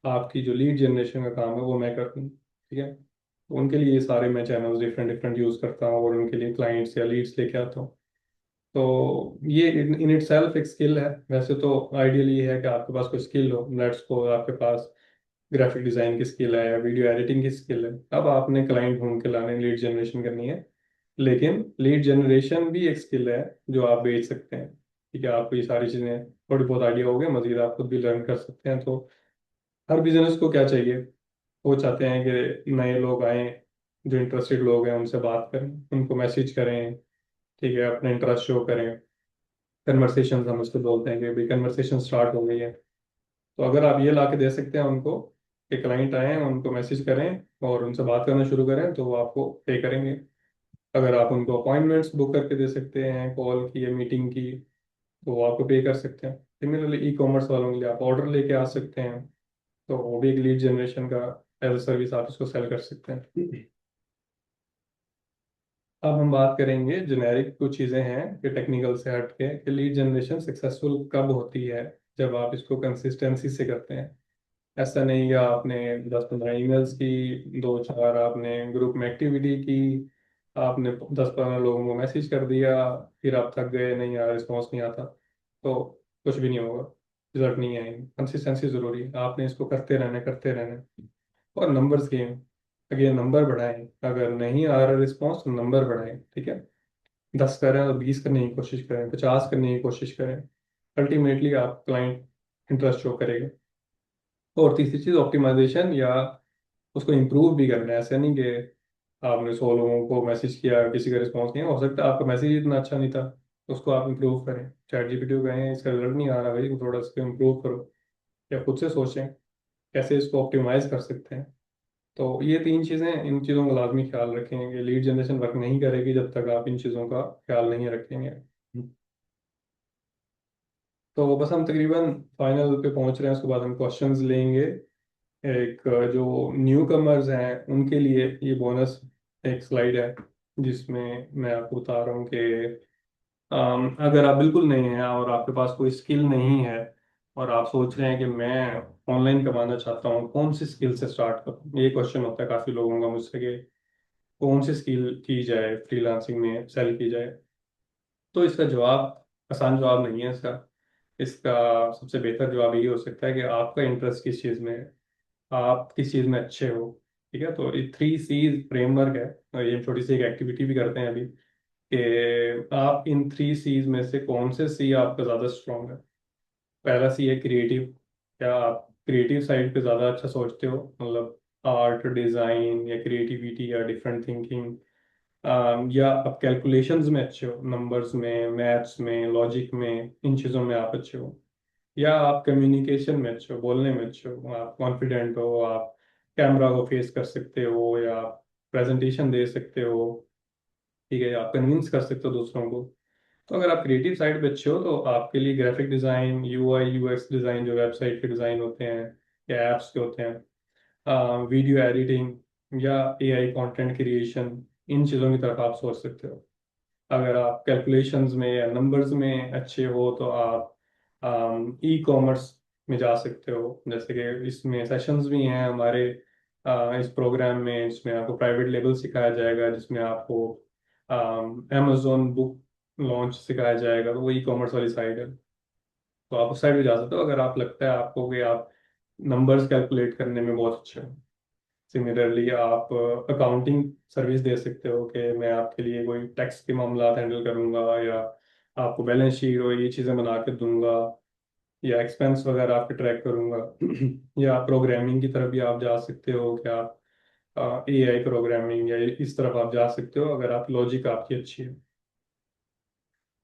[SPEAKER 1] आपकी जो लीड जनरेशन का काम है वो मैं कर दूँ, ठीक है। तो उनके लिए ये सारे मैं चैनल्स डिफरेंट डिफरेंट यूज़ करता हूँ और उनके लिए क्लाइंट्स या लीड्स लेके आता हूँ। तो ये इन इट सेल्फ एक स्किल है। वैसे तो आइडियल ये है कि आपके पास कोई स्किल हो, लेट्स को आपके पास ग्राफिक डिजाइन की स्किल है या वीडियो एडिटिंग की स्किल है, अब आपने क्लाइंट ढूंढ के लाने, लीड जनरेशन करनी है। लेकिन लीड जनरेशन भी एक स्किल है जो आप बेच सकते हैं, ठीक है। आपको ये सारी चीज़ें थोड़ी बहुत आइडिया हो गया, मजीद आप खुद भी लर्न कर सकते हैं। तो हर बिजनेस को क्या चाहिए, वो चाहते हैं कि नए लोग आए, जो इंटरेस्टेड लोग हैं उनसे बात करें, उनको मैसेज करें, ठीक है, अपने इंटरेस्ट शो करें। कन्वर्सेशन हम उसको बोलते हैं कि भाई कन्वर्सेशन स्टार्ट हो गई है। तो अगर आप ये ला के दे सकते हैं उनको कि क्लाइंट आए, उनको मैसेज करें और उनसे बात करना शुरू करें, तो वो आपको पे करेंगे। अगर आप उनको अपॉइंटमेंट्स बुक करके दे सकते हैं, कॉल की या मीटिंग की, तो वो आपको पे कर सकते हैं। सिमिलरली ई कॉमर्स वालों के लिए आप ऑर्डर लेके आ सकते हैं, तो वो भी एक लीड जनरेशन का एज अ सर्विस आप इसको सेल कर सकते हैं। अब हम बात करेंगे जेनेरिक कुछ चीज़ें हैं कि टेक्निकल से हट के, कि लीड जनरेशन सक्सेसफुल कब होती है, जब आप इसको कंसिस्टेंसी से करते हैं। ऐसा नहीं कि आपने 10-15 ईमेल्स की, दो चार आपने ग्रुप में एक्टिविटी की, आपने 10-15 लोगों को मैसेज कर दिया, फिर आप थक गए, नहीं यार रिस्पॉन्स नहीं आता, तो कुछ भी नहीं होगा, रिजल्ट नहीं आएंगे। कंसिस्टेंसी जरूरी है, आपने इसको करते रहना है। और नंबर्स गेम, अगेन नंबर बढ़ाएं, अगर नहीं आ रहा रिस्पॉन्स तो नंबर बढ़ाएं, ठीक है। 10 करें और 20 करने की कोशिश करें, 50 करने की कोशिश करें। अल्टीमेटली आप क्लाइंट इंटरेस्ट शो करेगा। और तीसरी चीज ऑप्टिमाइजेशन, या उसको इम्प्रूव भी करना है। ऐसा नहीं कि आपने 100 लोगों को मैसेज किया, किसी का रिस्पॉन्स नहीं है, हो सकता है आपका मैसेज इतना अच्छा नहीं था, उसको आप इम्प्रूव करें। चैट जीपीटी को कहें इसका रिजल्ट नहीं आ रहा भाई, थोड़ा इसको इम्प्रूव करो, या खुद से सोचें कैसे इसको ऑप्टिमाइज कर सकते हैं। तो ये तीन चीज़ें, इन चीज़ों का लाजमी ख्याल रखेंगे। लीड जनरेशन वर्क नहीं करेगी जब तक आप इन चीज़ों का ख्याल नहीं रखेंगे। तो बस हम तकरीबन फाइनल पे पहुंच रहे हैं, उसके बाद हम क्वेश्चंस लेंगे। एक जो न्यू कमर्स हैं उनके लिए ये बोनस एक स्लाइड है, जिसमें मैं आपको बता रहा हूँ कि अगर आप बिल्कुल नए हैं और आपके पास कोई स्किल नहीं है, और आप सोच रहे हैं कि मैं ऑनलाइन कमाना चाहता हूँ, कौन सी स्किल से स्टार्ट करूँ, ये क्वेश्चन होता है काफ़ी लोगों का मुझसे कि कौन सी स्किल की जाए, फ्रीलांसिंग में सेल की जाए। तो इसका जवाब, आसान जवाब नहीं है इसका। इसका सबसे बेहतर जवाब ये हो सकता है कि आपका इंटरेस्ट किस चीज़ में है, आप किस चीज़ में अच्छे हो, ठीक है। तो ये 3 C फ्रेमवर्क है, और ये छोटी सी एक एक्टिविटी भी करते हैं अभी, कि आप इन 3 C's में से कौन से सी आपका ज़्यादा स्ट्रॉन्ग है। पहला सी है क्रिएटिव। क्या आप क्रिएटिव साइड पे ज़्यादा अच्छा सोचते हो, मतलब आर्ट डिज़ाइन या क्रिएटिविटी या डिफरेंट थिंकिंग, या आप कैलकुलेशंस में अच्छे हो, नंबर्स में, मैथ्स में, लॉजिक में, इन चीज़ों में आप अच्छे हो। या आप कम्युनिकेशन में अच्छे हो, बोलने में अच्छे हो, आप कॉन्फिडेंट हो, आप कैमरा को फेस कर सकते हो, या आप प्रेजेंटेशन दे सकते हो, ठीक है, आप कन्विंस कर सकते हो दूसरों को। तो अगर आप क्रिएटिव साइड पे अच्छे हो, तो आपके लिए graphic design, UI UX design, जो वेबसाइट के डिज़ाइन होते हैं या एप्स के होते हैं, वीडियो एडिटिंग या AI कंटेंट क्रिएशन, इन चीज़ों की तरफ आप सोच सकते हो। अगर आप कैलकुलेशंस में या नंबर्स में अच्छे हो, तो आप ई कॉमर्स में जा सकते हो। जैसे कि इसमें सेशंस भी हैं हमारे इस प्रोग्राम में, जिसमें आपको प्राइवेट लेबल सिखाया जाएगा, जिसमें आपको अमेजोन बुक लॉन्च सिखाया जाएगा, तो वो ई कॉमर्स वाली साइड है। तो आप उस साइड भी जा सकते हो अगर आप लगता है आपको कि आप नंबर्स कैलकुलेट करने में बहुत अच्छे हो। सिमिलरली आप अकाउंटिंग सर्विस दे सकते हो कि मैं आपके लिए कोई टैक्स के मामला हैंडल करूंगा, या आपको बैलेंस शीट और ये चीज़ें बना के दूंगा, या एक्सपेंस वगैरह आपके ट्रैक करूंगा। या प्रोग्रामिंग की तरफ भी आप जा सकते हो, क्या आप AI प्रोग्रामिंग या इस तरफ आप जा सकते हो अगर आप लॉजिक आपकी अच्छी है।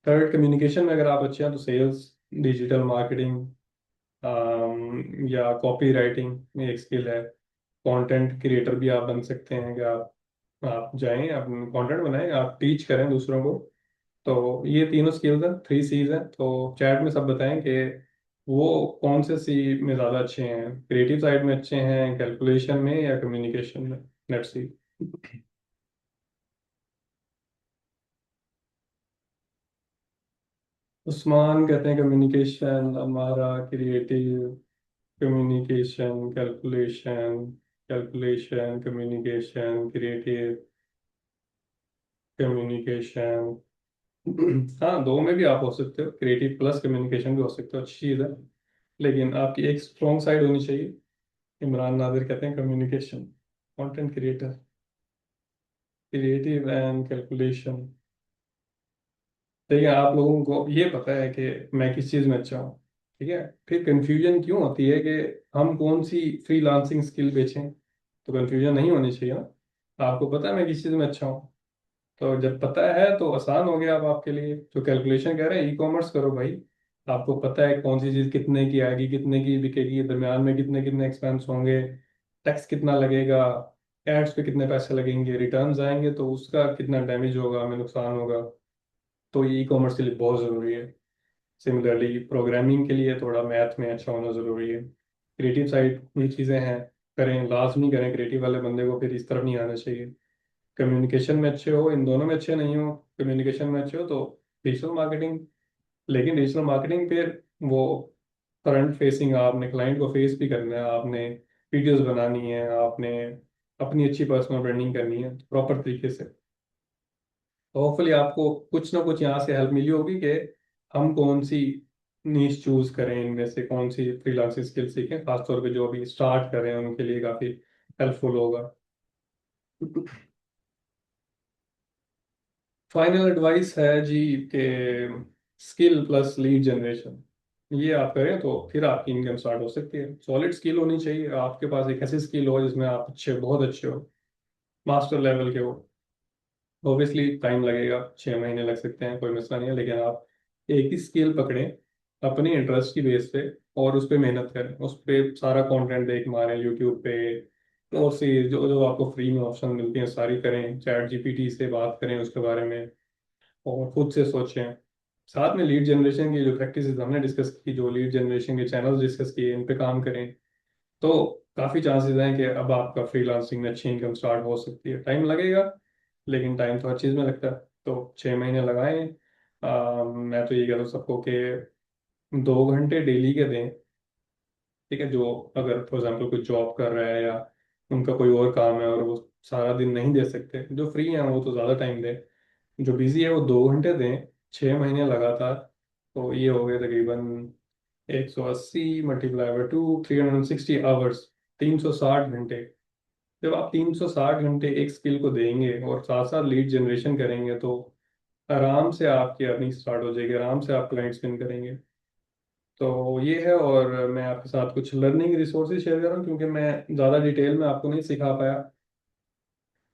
[SPEAKER 1] थर्ड, कम्युनिकेशन में अगर आप अच्छे हैं तो सेल्स, डिजिटल मार्केटिंग, या कॉपी राइटिंग में एक स्किल है। कंटेंट क्रिएटर भी आप बन सकते हैं कि आप जाएं, आप कंटेंट बनाएं, आप टीच करें दूसरों को। तो ये तीनों स्किल्स हैं, 3 C's हैं। तो चैट में सब बताएं कि वो कौन से सी में ज़्यादा अच्छे हैं, क्रिएटिव साइड में अच्छे हैं, कैलकुलेशन में, या कम्युनिकेशन में। Let's see. उस्मान कहते हैं कम्युनिकेशन, हमारा creative, communication, calculation, communication, creative communication. हाँ, दो में भी आप हो सकते हो, क्रिएटिव प्लस कम्युनिकेशन भी हो सकते हो, अच्छी चीज़ है। लेकिन आपकी एक स्ट्रॉन्ग साइड होनी चाहिए। इमरान नादिर कहते हैं communication, content creator, creative and calculation. ठीक है, आप लोगों को ये पता है कि मैं किस चीज़ में अच्छा हूँ। ठीक है, फिर कंफ्यूजन क्यों होती है कि हम कौन सी फ्रीलांसिंग स्किल बेचें? तो कंफ्यूजन नहीं होनी चाहिए ना। आपको पता है मैं किस चीज़ में अच्छा हूँ, तो जब पता है तो आसान हो गया अब आपके लिए। जो कैलकुलेशन कह रहे हैं, ई कॉमर्स करो भाई। आपको पता है कौन सी चीज़ कितने की आएगी, कितने की बिकेगी, दरम्यान में कितने कितने एक्सपेंस होंगे, टैक्स कितना लगेगा, एड्स पे कितने पैसे लगेंगे, रिटर्न्स आएंगे तो उसका कितना डैमेज होगा, हमें नुकसान होगा। तो ये ई कॉमर्स के लिए बहुत ज़रूरी है। सिमिलरली प्रोग्रामिंग के लिए थोड़ा मैथ में अच्छा होना ज़रूरी है। क्रिएटिव साइड ये चीज़ें हैं, करें लाजमी करें। क्रिएटिव वाले बंदे को फिर इस तरफ नहीं आना चाहिए। कम्युनिकेशन में अच्छे हो, इन दोनों में अच्छे नहीं हो, कम्युनिकेशन में अच्छे हो तो डिजिटल मार्केटिंग। लेकिन डिजिटल मार्केटिंग फिर वो फ्रंट फेसिंग, आपने क्लाइंट को फेस भी करना है, आपने वीडियोस बनानी है, आपने अपनी अच्छी पर्सनल ब्रांडिंग करनी है प्रॉपर तरीके से। तो होपफुली आपको कुछ ना कुछ यहाँ से हेल्प मिली होगी कि हम कौन सी नीश चूज करें, इनमें से कौन सी फ्रीलांसिंग स्किल सीखें। खासतौर पे जो अभी स्टार्ट कर रहे हैं उनके लिए काफ़ी हेल्पफुल होगा। फाइनल एडवाइस है जी कि स्किल प्लस लीड जनरेशन ये आप करें तो फिर आपकी इनकम स्टार्ट हो सकती है। सॉलिड स्किल होनी चाहिए आपके पास, एक ऐसी स्किल हो जिसमें आप अच्छे, बहुत अच्छे हो, मास्टर लेवल के हो। ऑब्वियसली टाइम लगेगा, 6 महीने लग सकते हैं, कोई मसला नहीं है। लेकिन आप एक ही स्किल पकड़ें अपनी इंटरेस्ट की बेस पे और उस पर मेहनत करें, उस पर सारा कंटेंट देख मारें यूट्यूब पे, और से जो जो आपको फ्री में ऑप्शन मिलती हैं सारी करें, चैट जीपीटी से बात करें उसके बारे में और खुद से सोचें। साथ में लीड जनरेशन की जो प्रैक्टिस हमने डिस्कस की, जो लीड जनरेशन के चैनल्स डिस्कस किए, इन पे काम करें तो काफ़ी चांसेस हैं कि अब आपका फ्रीलांसिंग में अच्छी इनकम स्टार्ट हो सकती है। टाइम लगेगा, लेकिन टाइम तो हर चीज़ में लगता है। तो 6 महीने लगाएं। मैं तो ये कहता हूँ सबको कि 2 घंटे डेली के दें। ठीक है, जो अगर फॉर एग्जाम्पल कोई जॉब कर रहा है या उनका कोई और काम है और वो सारा दिन नहीं दे सकते, जो फ्री हैं वो तो ज़्यादा टाइम दें, जो बिजी है वो 2 घंटे दें, 6 महीने लगातार। तो ये हो गए तकरीबन 180 मल्टीप्लाई बाय 2, 360 आवर्स, 360 घंटे। जब आप 360 घंटे एक स्किल को देंगे और साथ साथ लीड जनरेशन करेंगे तो आराम से आपकी अर्निंग स्टार्ट हो जाएगी, आराम से आप क्लाइंट्स विन करेंगे। तो ये है। और मैं आपके साथ कुछ लर्निंग रिसोर्सेज शेयर कर रहा हूँ क्योंकि मैं ज़्यादा डिटेल में आपको नहीं सिखा पाया,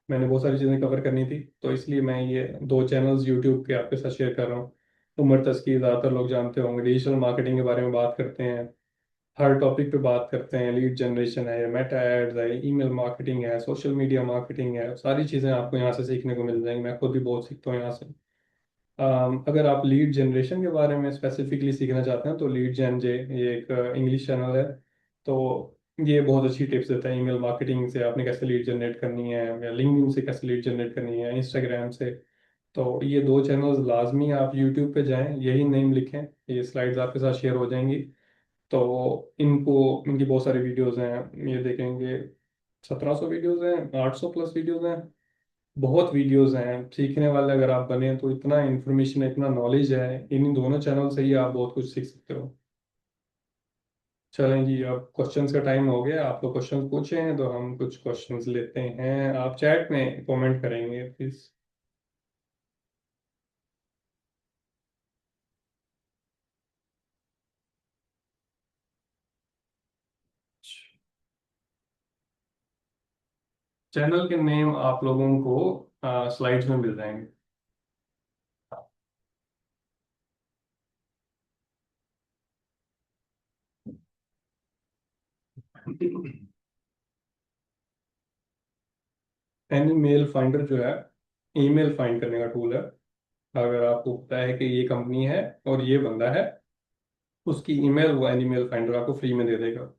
[SPEAKER 1] मैंने बहुत सारी चीज़ें कवर करनी थी, तो इसलिए मैं ये 2 चैनल्स यूट्यूब के आपके साथ शेयर कर रहा हूँ। उमर तस्कीर ज़्यादातर लोग जानते होंगे, डिजिटल मार्केटिंग के बारे में बात करते हैं, हर टॉपिक पे बात करते हैं। लीड जनरेशन है, मेटा एड्स है, ईमेल मार्केटिंग है, सोशल मीडिया मार्केटिंग है, सारी चीज़ें आपको यहाँ से सीखने को मिल जाएंगी। मैं खुद भी बहुत सीखता हूँ यहाँ से। अगर आप लीड जनरेशन के बारे में स्पेसिफिकली सीखना चाहते हैं तो लीड जेन जे, ये एक इंग्लिश चैनल है। तो ये बहुत अच्छी टिप्स देता है ईमेल मार्केटिंग से आपने कैसे लीड जनरेट करनी है, या लिंक्डइन से कैसे लीड जनरेट करनी है, इंस्टाग्राम से। तो ये 2 चैनल्स लाजमी आप यूट्यूब पे जाएं, यही नेम लिखें, ये स्लाइड्स आपके साथ शेयर हो जाएंगी। तो इनको, इनकी बहुत सारी वीडियोस हैं, ये देखेंगे 1700 वीडियोस हैं, 800 प्लस वीडियोस हैं, बहुत वीडियोस हैं सीखने वाले। अगर आप बने तो इतना इन्फॉर्मेशन है, इतना नॉलेज है, इन दोनों चैनल से ही आप बहुत कुछ सीख सकते हो। चलें जी, अब क्वेश्चंस का टाइम हो गया, आप लोग क्वेश्चंस पूछे हैं तो हम कुछ क्वेश्चंस लेते हैं। आप चैट में कमेंट करेंगे प्लीज। चैनल के नेम आप लोगों को स्लाइड्स में मिल जाएंगे। एनी मेल फाइंडर जो है, ईमेल फाइंड करने का टूल है। अगर आपको पता है कि ये कंपनी है और ये बंदा है, उसकी ईमेल वो एनी मेल फाइंडर आपको फ्री में दे देगा।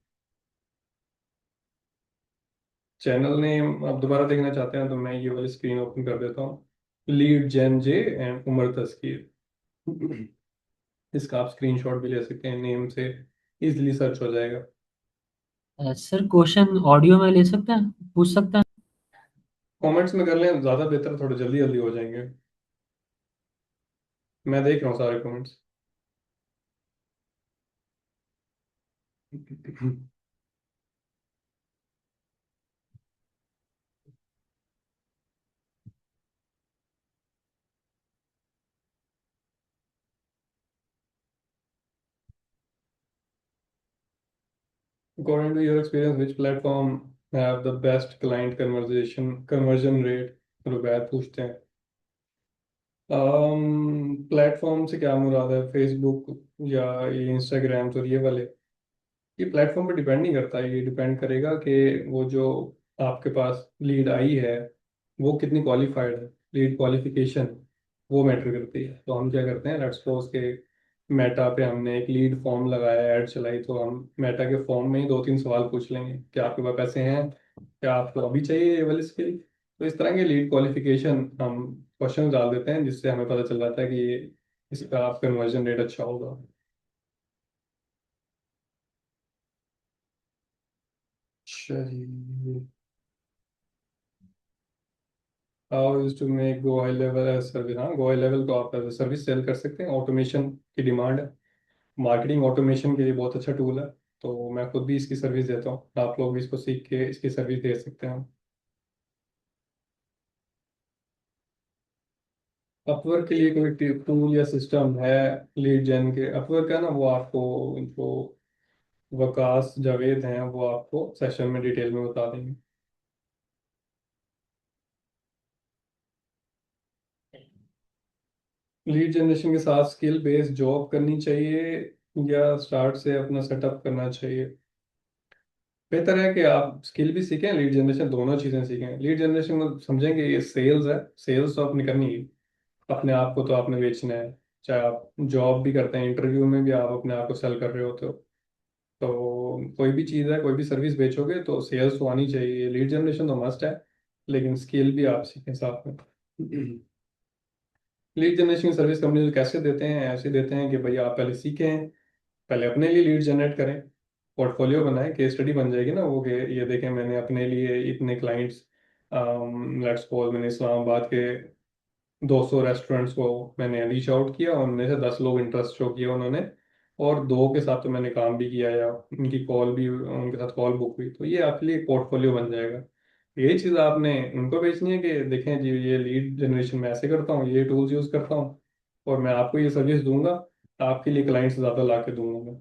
[SPEAKER 1] चैनल नेम आप दोबारा देखना चाहते हैं तो मैं ये वाली स्क्रीन ओपन कर देता हूँ, lead gen J and Umar Tasqeer. इसका आप स्क्रीनशॉट भी ले सकते हैं, नेम से इजीली सर्च हो जाएगा।
[SPEAKER 3] सर क्वेश्चन ऑडियो में ले सकते हैं, पूछ सकते हैं?
[SPEAKER 1] कमेंट्स में कर लें, ज़्यादा बेहतर, थोड़े जल्दी जल्दी हो जाएंगे। मैं देख रहा हूँ सारे comments. According to your experience, which platform have the best client conversion rate? रुबैद पूछते हैं। प्लेटफॉर्म से क्या मुराद है, फेसबुक या ये इंस्टाग्राम और ये वाले? ये प्लेटफॉर्म पे डिपेंड नहीं करता, ये डिपेंड करेगा कि वो जो आपके पास लीड आई है वो कितनी क्वालिफाइड है। लीड क्वालिफिकेशन वो मैटर करती है। तो हम क्या करते हैं, लेट्स सपोज के मेटा पे हमने एक लीड फॉर्म लगाया, ऐड चलाई, तो हम मेटा के फॉर्म में ही दो तीन सवाल पूछ लेंगे। क्या आपके पास पैसे हैं? क्या आपको अभी चाहिए ये वाली स्किल? तो इस तरह के लीड क्वालिफिकेशन हम क्वेश्चन डाल देते हैं, जिससे हमें पता चल जाता है कि ये इसका आप कन्वर्जन रेट अच्छा होगा। चलिए, how is to make go high level as service? हाँ, गो हाई लेवल तो आप एज ए सर्विस सेल कर सकते हैं। ऑटोमेशन की डिमांड है, मार्केटिंग ऑटोमेशन के लिए बहुत अच्छा टूल है। तो मैं खुद भी इसकी सर्विस देता हूँ, आप लोग भी इसको सीख के इसकी सर्विस दे सकते हैं। अपवर्क के लिए कोई टूल या सिस्टम है? लीड जेन के अपवर्क है ना, वो आपको जो वकास जावेद हैं वो आपको सेशन में डिटेल में बता देंगे। लीड जनरेशन के साथ स्किल बेस्ड जॉब करनी चाहिए या स्टार्ट से अपना सेटअप करना चाहिए? बेहतर है कि आप स्किल भी सीखें, लीड जनरेशन, दोनों चीज़ें सीखें। लीड जनरेशन को समझेंगे ये सेल्स है, सेल्स तो आपने करनी है, अपने आप को तो आपने बेचना है। चाहे आप जॉब भी करते हैं, इंटरव्यू में भी आप अपने आप को सेल कर रहे होते हो। तो कोई भी चीज़ है, कोई भी सर्विस बेचोगे तो सेल्स तो आनी चाहिए। लीड जनरेशन तो मस्ट है, लेकिन स्किल भी आप सीखें साथ में। लीड जनरेशन की सर्विस कंपनी कैसे देते हैं? ऐसे देते हैं कि भाई आप पहले सीखें, पहले अपने लिए लीड जनरेट करें, पोर्टफोलियो बनाएं, केस स्टडी बन जाएगी ना वो, कि ये देखें मैंने अपने लिए इतने क्लाइंट्स, लेट्स सपोज मैंने इस्लामाबाद के 200 रेस्टोरेंट्स को मैंने रीच आउट किया, उनमें से 10 लोग इंटरेस्ट शो किया उन्होंने, और दो के साथ तो मैंने काम भी किया, या उनकी कॉल भी, उनके साथ कॉल बुक हुई, तो ये आपके लिए पोर्टफोलियो बन जाएगा। यही चीज़ आपने उनको बेचनी है कि देखें जी, ये लीड जनरेशन मैं ऐसे करता हूँ, ये टूल्स यूज़ करता हूँ, और मैं आपको ये सर्विस दूंगा, आपके लिए क्लाइंट्स ज़्यादा ला के दूंगा मैं।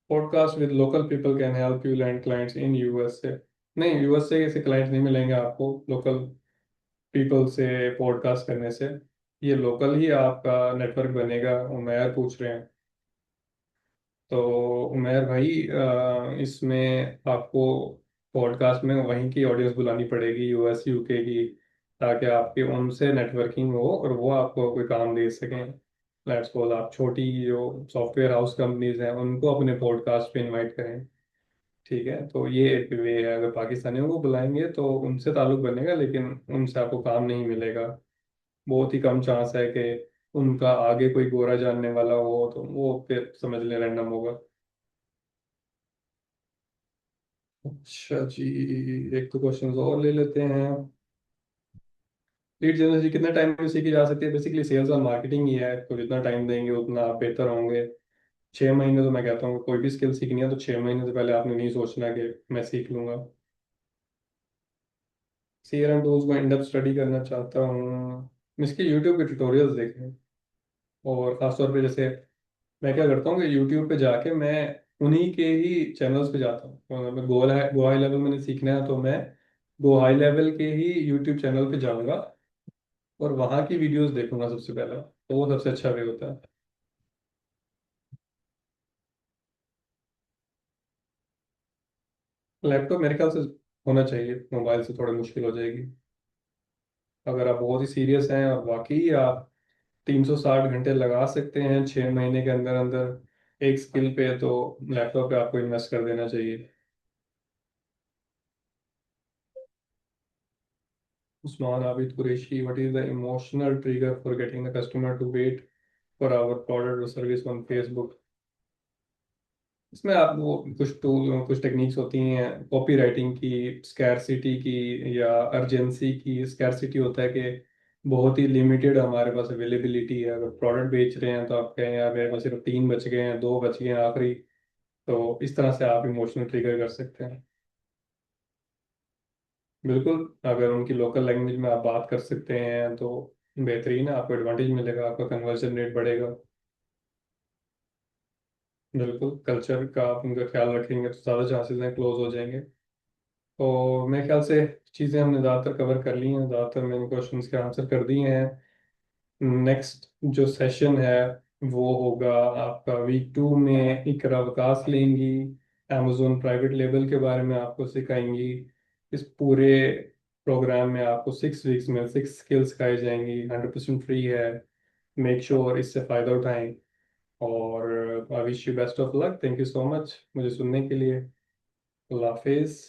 [SPEAKER 1] Podcast with local people can help you land clients in USA? नहीं, यूएसए से क्लाइंट नहीं मिलेंगे आपको लोकल पीपल से पॉडकास्ट करने से। ये लोकल ही आपका नेटवर्क बनेगा। उमैर पूछ रहे हैं, तो उमैर भाई इसमें आपको पॉडकास्ट में वहीं की ऑडियंस बुलानी पड़ेगी, यूएस यूके की, ताकि आपकी उनसे नेटवर्किंग हो और वो आपको कोई काम दे सकें। लेट्स सपोज आप छोटी जो सॉफ्टवेयर हाउस कंपनीज हैं उनको अपने पॉडकास्ट पे इनवाइट करें। ठीक है, तो ये एक वे है। अगर पाकिस्तानियों को बुलाएंगे तो उनसे ताल्लुक बनेगा, लेकिन उनसे आपको काम नहीं मिलेगा। बहुत ही कम चांस है कि उनका आगे कोई गोरा जानने वाला हो, तो वो फिर समझ ले रैंडम होगा। अच्छा जी, एक तो क्वेश्चन और ले लेते हैं। लीड जनरेशन कितने टाइम में सीखी जा सकती है? बेसिकली सेल्स और मार्केटिंग ही है, तो जितना टाइम देंगे उतना आप बेहतर होंगे। 6 महीने तो मैं कहता हूँ, कोई भी स्किल सीखनी है तो 6 महीने से पहले आपने नहीं सोचना कि मैं सीख लूंगा। सीआरएम टूल्स को इन डेप्थ स्टडी करना चाहता हूँ, इसके यूट्यूब के ट्यूटोरियल्स देखें। और खासतौर पे जैसे मैं क्या करता हूँ कि यूट्यूब पे जाके मैं उन्हीं के ही चैनल्स पे जाता हूँ। मैं गो हाई लेवल मैंने सीखना है तो मैं गो हाई लेवल के ही यूट्यूब चैनल पे जाऊंगा और वहाँ की वीडियोस देखूंगा सबसे पहले, तो वो सबसे अच्छा वे होता है। लैपटॉप मेरे ख्याल से होना चाहिए, मोबाइल से थोड़ी मुश्किल हो जाएगी। अगर आप बहुत ही सीरियस हैं और वाकई आप 360 घंटे लगा सकते हैं 6 महीने के अंदर अंदर एक स्किल पे, तो लैपटॉप पे आपको इन्वेस्ट कर देना चाहिए। Usman Abid Qureshi, what is the emotional trigger for getting the customer to wait for our product और सर्विस ऑन फेसबुक? इसमें आप वो कुछ टेक्निक्स होती हैं कॉपी राइटिंग की, स्कैरसिटी की या अर्जेंसी की। स्कैरसिटी होता है कि बहुत ही लिमिटेड हमारे पास अवेलेबिलिटी है। अगर प्रोडक्ट बेच रहे हैं तो आप कहें यार मेरे पास सिर्फ 3 बच गए हैं, 2 बच गए हैं आखिरी। तो इस तरह से आप इमोशनल ट्रिगर कर सकते हैं। बिल्कुल, अगर उनकी लोकल लैंग्वेज में आप बात कर सकते हैं तो बेहतरीन है, आपको एडवांटेज मिलेगा, आपका कन्वर्जन रेट बढ़ेगा। बिल्कुल, कल्चर का आप उनका ख्याल रखेंगे तो ज़्यादा चांसेस हैं क्लोज हो जाएंगे। तो मेरे ख्याल से चीज़ें हमने ज़्यादातर कवर कर ली हैं, ज़्यादातर मैंने क्वेश्चंस के आंसर कर दिए हैं। नेक्स्ट जो सेशन है वो होगा आपका वीक 2 में। इकरा वकास लेंगी, अमेजोन प्राइवेट लेबल के बारे में आपको सिखाएंगी। इस पूरे प्रोग्राम में आपको 6 वीक्स में 6 स्किल्स सिखाई जाएंगी, 100% फ्री है। मेक श्योर इससे फ़ायदा उठाएं। और I wish you best of luck. Thank you so much मुझे सुनने के लिए। अल्लाह हाफिज़।